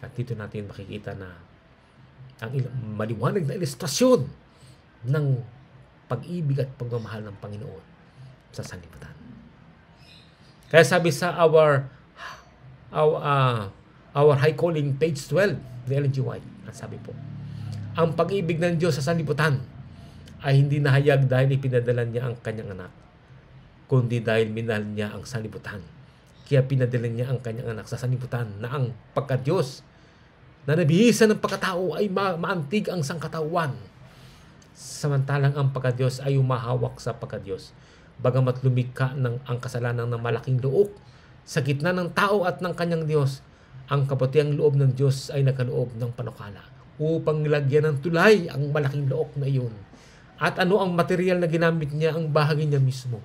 At dito natin makikita na ang maliwanag na ilustrasyon ng pag-ibig at pagmamahal ng Panginoon sa sanlibutan. Kaya sabi sa our High Calling page 12 ni Ellen G. White, ang sabi po, ang pag-ibig ng Diyos sa sanlibutan ay hindi nahayag dahil ipinadala niya ang kanyang anak, kundi dahil minahal niya ang sanlibutan. Kaya pinadala niya ang kanyang anak sa sanlibutan na ang pagka-Diyos na nabihisan ng pagkatao ay maantig ang sangkatawan. Samantalang ang pagka-Diyos ay umahawak sa pagka-Diyos. Bagamat lumikha ang kasalanan ng malaking luok sa gitna ng tao at ng kanyang Diyos, ang kabutiang loob ng Diyos ay nakaloob ng panukala upang lagyan ng tulay ang malaking luok na iyon. At ano ang material na ginamit niya? Ang bahagi niya mismo.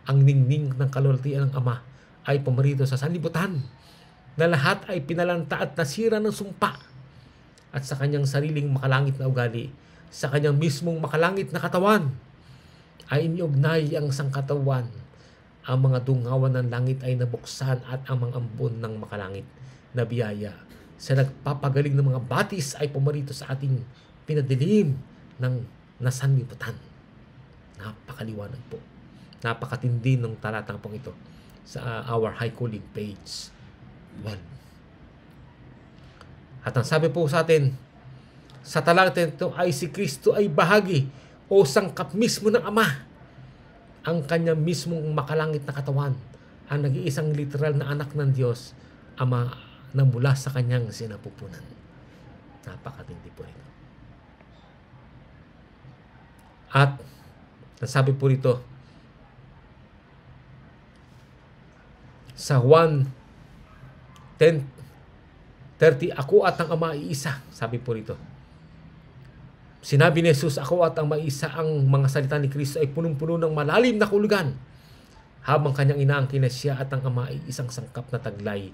Ang ningning ng kalulatian ng Ama ay pumarito sa sanlibutan na lahat ay pinalanta at nasira ng sumpa. At sa kanyang sariling makalangit na ugali, sa kanyang mismong makalangit na katawan, ay iniugnay ang sangkatawan ang mga dungawan ng langit ay nabuksan at ang mga ambon ng makalangit na biyaya sa nagpapagaling ng mga batis ay pumarito sa ating pinadilim ng nasanlibutan. Napakaliwanag po. Napakatindi ng talatang pong ito sa Our High Calling page 1. At ang sabi po sa atin, sa talata ito ay si Kristo ay bahagi o sangkap mismo ng Ama. Ang kanya mismong makalangit na katawan, ang nag-iisang literal na anak ng Diyos, Ama, na mula sa kanyang sinapupunan. Napakatindi po ito. At nasabi po rito sa Juan 10:30, ako at ang Ama ay isa. Sabi po rito. Sinabi ni Jesus, ako at ang Ama ay isa. Ang mga salita ni Kristo ay punong-puno ng malalim na kahulugan. Habang kanyang inaangkin na siya at ang Ama ay isang sangkap na taglay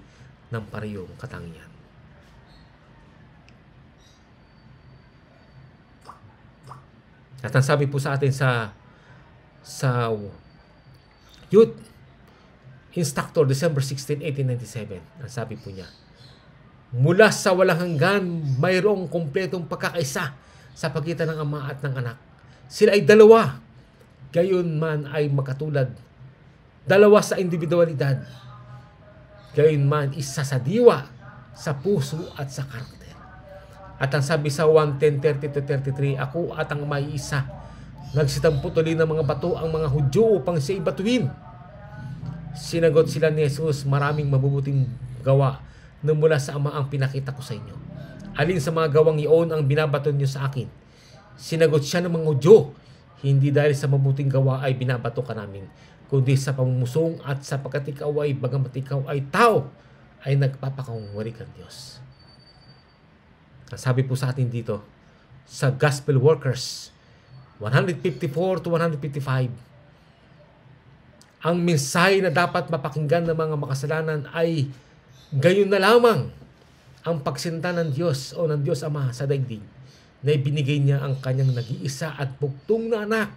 ng parehong katangian. At ang sabi po sa atin sa Youth Instructor, December 16, 1897, ang sabi po niya, mula sa walang hanggan, mayroong kumpletong pagkakaisa sa pagitan ng Ama at ng Anak. Sila ay dalawa, gayon man ay magkatulad. Dalawa sa individualidad, gayon man isa sa diwa, sa puso at sa karakter. At ang sabi sa 1:10:30-33, ako at ang Ama ay isa. Nagsitampo tuloy ng mga bato ang mga Hudyo upang siya ibatuhin. Sinagot sila ni Jesus, maraming mabubuting gawa na mula sa Ama ang pinakita ko sa inyo. Alin sa mga gawang iyon ang binabato niyo sa akin? Sinagot siya ng mga Hudyo, hindi dahil sa mabuting gawa ay binabato ka namin, kundi sa pamumusong at sapagkat ikaw ay bagamat ikaw ay tao, ay nagpapakawari kang Diyos. Sabi po sa atin dito, sa Gospel Workers, 154-155, ang mensahe na dapat mapakinggan ng mga makasalanan ay gayon na lamang ang pagsinta ng Diyos o ng Diyos Ama sa daigdig na ibinigay niya ang kanyang nag-iisa at bugtong na anak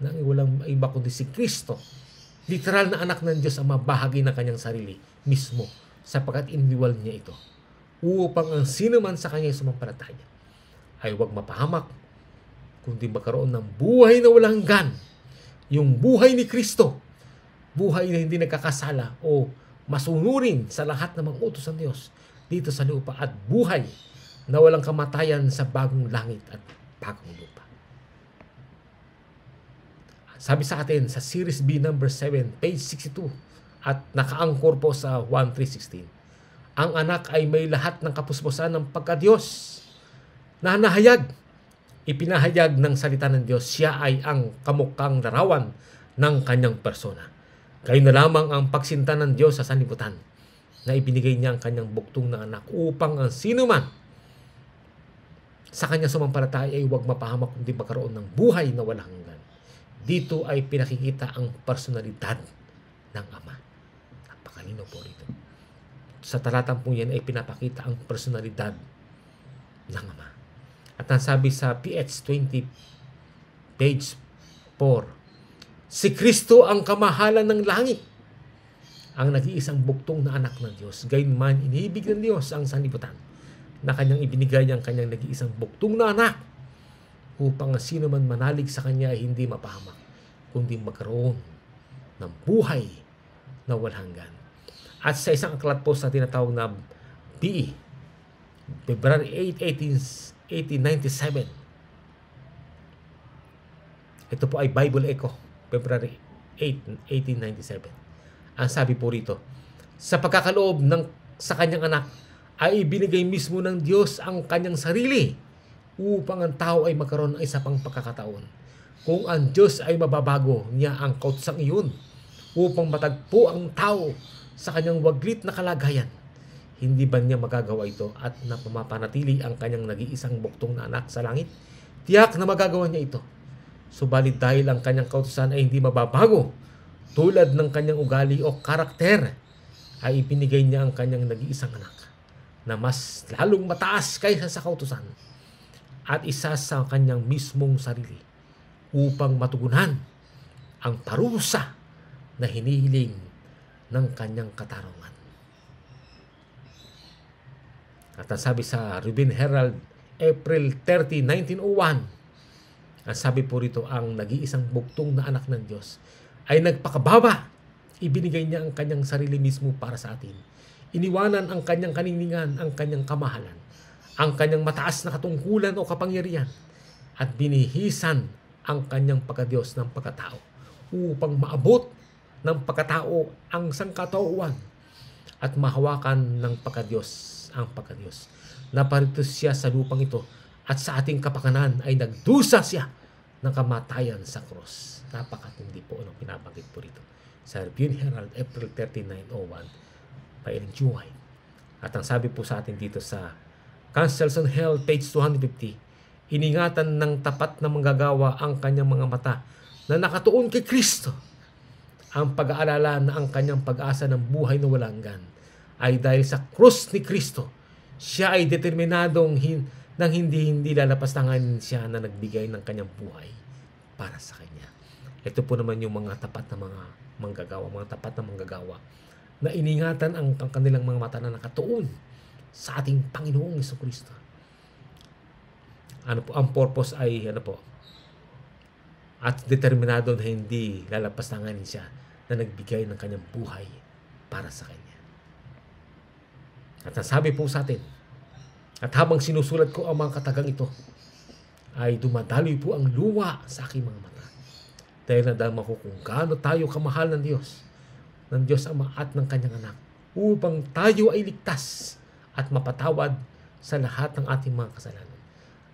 na walang iba kundi si Kristo. Literal na anak ng Diyos Ama, bahagi ng kanyang sarili mismo sapagkat iniwal niya ito upang ang sino man sa kanya sumampalataya ay huwag mapahamak kundi magkaroon ng buhay na walang hanggan. Yung buhay ni Kristo, buhay na hindi nagkakasala o masunurin sa lahat ng mga utos ng Diyos dito sa lupa at buhay na walang kamatayan sa bagong langit at bagong lupa. Sabi sa atin sa Series B number 7, page 62 at nakaangkor po sa 1:3:16. Ang anak ay may lahat ng kapuspusan ng pagka-Diyos na nahayag. Ipinahayag ng salita ng Diyos, siya ay ang kamukhang larawan ng kanyang persona. Gayon na lamang ang pagsinta ng Diyos sa sanlibutan na ibinigay niya ang kanyang buktong na anak upang ang sino man sa kanya sumampalataya ay huwag mapahamak kundi magkaroon ng buhay na walang hanggan. Dito ay pinakikita ang personalidad ng Ama. Napakalino po rito. Sa talatang po yan ay pinapakita ang personalidad ng Ama. At ang sabi sa PH 20, page 4, si Kristo ang kamahalan ng langit, ang nag-iisang buktong na anak ng Diyos. Gayon man, iniibig ng Diyos ang sanlibutan na kanyang ibinigay ang kanyang nag-iisang buktong na anak upang sino man manalig sa kanya ay hindi mapahamak kundi magkaroon ng buhay na walang hanggan. At sa isang aklat po sa tinatawag na BE, February 8, 1897. Ito po ay Bible Echo, February 8, 1897. Ang sabi po rito, sa pagkakaloob sa kanyang anak, ay ibinigay mismo ng Diyos ang kanyang sarili upang ang tao ay magkaroon ng isa pang pagkakataon. Kung ang Diyos ay mababago niya ang kautusang iyon upang matagpo ang tao sa kanyang waglit na kalagayan, hindi ba niya magagawa ito at napamapanatili ang kanyang nag-iisang buktong na anak sa langit? Tiyak na magagawa niya ito. Subalit dahil ang kanyang kautusan ay hindi mababago, tulad ng kanyang ugali o karakter, ay ipinigay niya ang kanyang nag-iisang anak na mas lalong mataas kaysa sa kautusan at isa sa kanyang mismong sarili upang matugunan ang parusa na hinihiling ng kanyang katarungan. At ang sabi sa Reuben Herald, April 30, 1901, ang sabi po rito, ang nag-iisang bugtong na anak ng Diyos ay nagpakababa. Ibinigay niya ang kanyang sarili mismo para sa atin. Iniwanan ang kanyang kaniningan, ang kanyang kamahalan, ang kanyang mataas na katungkulan o kapangyarihan, at binihisan ang kanyang pagkadiyos ng pagkatao upang maabot ng pagkatao ang sangkatauhan at mahawakan ng pagkadiyos ang pagkadiyos. Naparito siya sa lupang ito at sa ating kapakanan ay nagdusa siya ng kamatayan sa cross. Napakatindi po ang pinabanggit po rito sa Review Herald, April 30, 1901 by Ellen G. White. At ang sabi po sa atin dito sa Counsels on Hell, page 250, iningatan ng tapat na manggagawa ang kanyang mga mata na nakatuon kay Kristo. Ang pag-aalala na ang kanyang pag-asa ng buhay na walang hanggan ay dahil sa krus ni Kristo. Siya ay determinadong nang hindi lalapastangan siya na nagbigay ng kanyang buhay para sa kanya. Ito po naman yung mga tapat na mga manggagawa na iningatan ang kanilang mga mata na nakatuon sa ating Panginoong Jesucristo. Ang purpose ay at determinado na hindi lalapastanganin siya na nagbigay ng kanyang buhay para sa kanya. At nasabi po sa atin, at habang sinusulat ko ang mga katagang ito, ay dumadaloy po ang luwa sa aking mga mata. Dahil nadama ko kung gaano tayo kamahal ng Diyos Ama at ng kanyang anak, upang tayo ay ligtas at mapatawad sa lahat ng ating mga kasalanan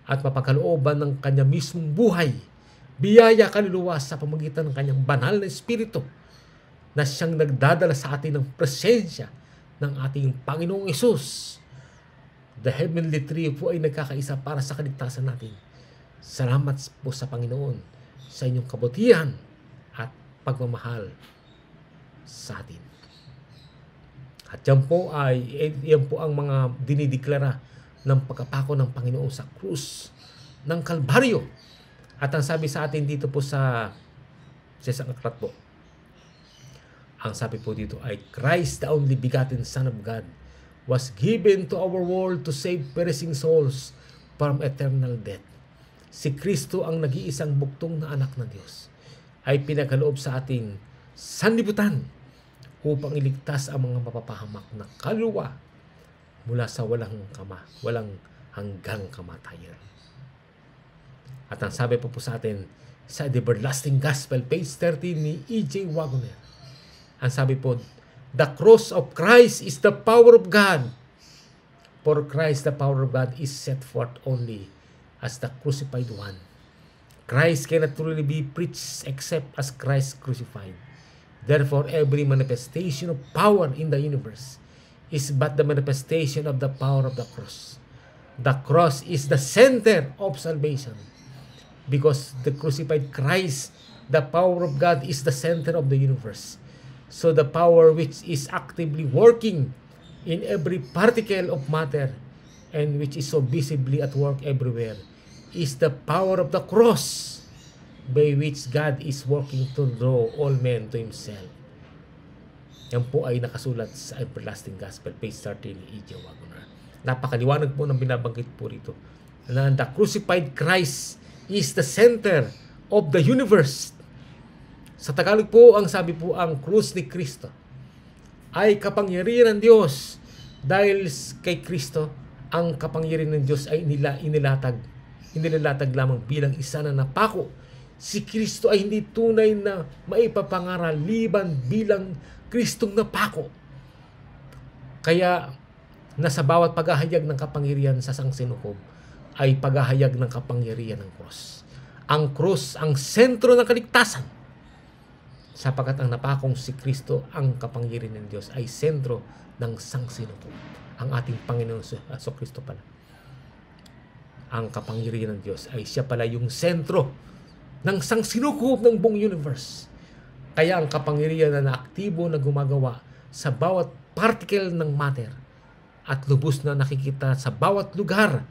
at mapagkalooban ng kanya mismong buhay, biyaya kaluluwa sa pamamagitan ng kanyang banal na Espiritu na siyang nagdadala sa atin ng presensya ng ating Panginoong Hesus. The heavenly tree po ay nagkakaisa para sa kaligtasan natin. Salamat po sa Panginoon sa inyong kabutihan at pagmamahal sa atin. At yan po ang mga dinideklara ng pagkapako ng Panginoon sa krus ng Kalbaryo. At ang sabi sa atin dito po sa isang aklat po, ang sabi po dito ay, Christ, the only begotten Son of God, was given to our world to save perishing souls from eternal death. Si Kristo, ang nag-iisang bugtong na anak ng Diyos, ay pinagkaloob sa ating sanlibutan upang iligtas ang mga mapapahamak na kaluluwa mula sa walang hanggang kamatayan. At ang sabi po sa atin sa The Everlasting Gospel, page 13 ni E.J. Wagner, ang sabi po, the cross of Christ is the power of God. For Christ, the power of God, is set forth only as the crucified one. Christ cannot truly be preached except as Christ crucified. Therefore, every manifestation of power in the universe is but the manifestation of the power of the cross. The cross is the center of salvation. Because the crucified Christ, the power of God, is the center of the universe. So the power which is actively working in every particle of matter and which is so visibly at work everywhere is the power of the cross by which God is working to draw all men to Himself. Yan po ay nakasulat sa Everlasting Gospel, page 13 ni E.J. Wagner. Napakaliwanag po ng binabanggit po rito na the crucified Christ is the center of the universe. Sa Tagalog po, ang sabi po, ang krus ni Kristo ay kapangyarihan ng Diyos. Dahil kay Kristo, ang kapangyarihan ng Diyos ay inilatag lamang bilang isa na napako. Si Kristo ay hindi tunay na maipapangaraliban bilang Kristong napako. Kaya, nasa bawat paghahayag ng kapangyarihan sa sangsinukob ay paghahayag ng kapangyarihan ng krus. Ang krus, ang sentro ng kaligtasan. Sapagkat ang napakong si Kristo, ang kapangyarihan ng Diyos, ay sentro ng sangsinukob. Ang ating Panginoon sa Kristo pala. Ang kapangyarihan ng Diyos ay siya pala yung sentro ng sangsinukob ng buong universe. Kaya ang kapangyarihan na aktibo na gumagawa sa bawat particle ng matter at lubos na nakikita sa bawat lugar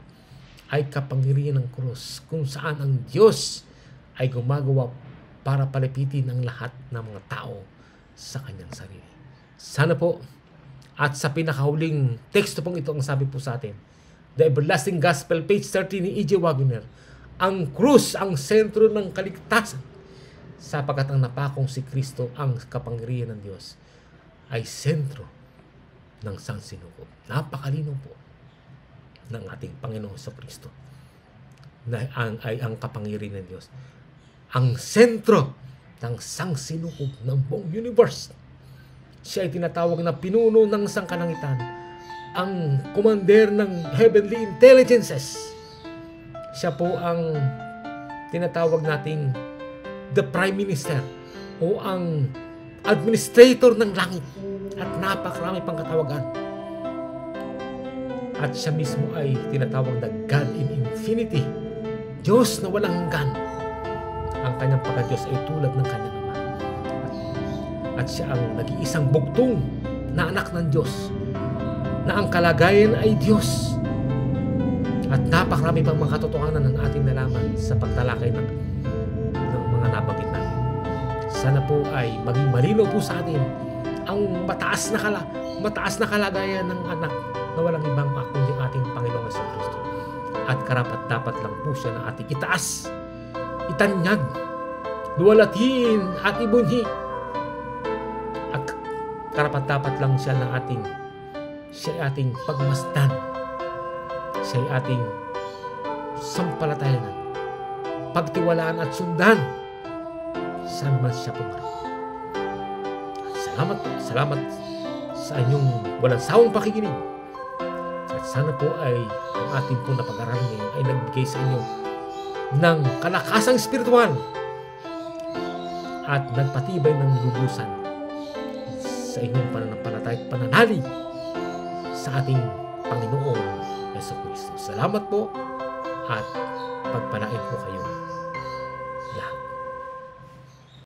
ay kapangyarihan ng krus, kung saan ang Diyos ay gumagawa para palapitin ang lahat ng mga tao sa kanyang sarili. Sana po, at sa pinakahuling teksto pong ito ang sabi po sa atin, The Everlasting Gospel, page 30 ni E.J. Wagner, ang krus ang sentro ng kaligtasan, sapagkat ang napakong si Kristo ang kapangyarihan ng Diyos ay sentro ng sangsinukob. Napakalino po ng ating Panginoon sa Kristo na ay ang kapangyarihan ng Diyos. Ang sentro ng sangsinukob ng buong universe. Siya ay tinatawag na pinuno ng sangkalangitan, ang commander ng heavenly intelligences. Siya po ang tinatawag nating the Prime Minister o ang administrator ng langit at napakarami pang katawagan. At siya mismo ay tinatawag na God in Infinity, Diyos na walang hanggan. Ang kanyang pagka-Diyos ay tulad ng kanyang Ama. At siya ang nag-iisang bugtong na anak ng Diyos, na ang kalagayan ay Diyos. At napakarami pang mga katotohanan ng ating nalaman sa pagtalakay ng mga nabanggit natin. Sana po ay maging malinaw po sa atin ang mataas na kalagayan ng anak na walang ibang kundi ating Panginoong Jesucristo. At karapat-dapat lang po siya na ating itaas, itanyag, luwalhatiin at ibunyi. At karapat-dapat lang siya na siya ay ating pagmasdan, siya ay ating sampalatayanan, pagtiwalaan at sundan saan man siya pumarito. Salamat sa inyong walang sawang pakikinig. At sana po ay ang ating po na pag-aralan ngayon ay nagbigay sa inyo ng kalakasang espiritual at nagpatibay ng lubusan sa inyong pananampalataya at pananalig sa ating Panginoong Jesucristo. Salamat po at pagpalain.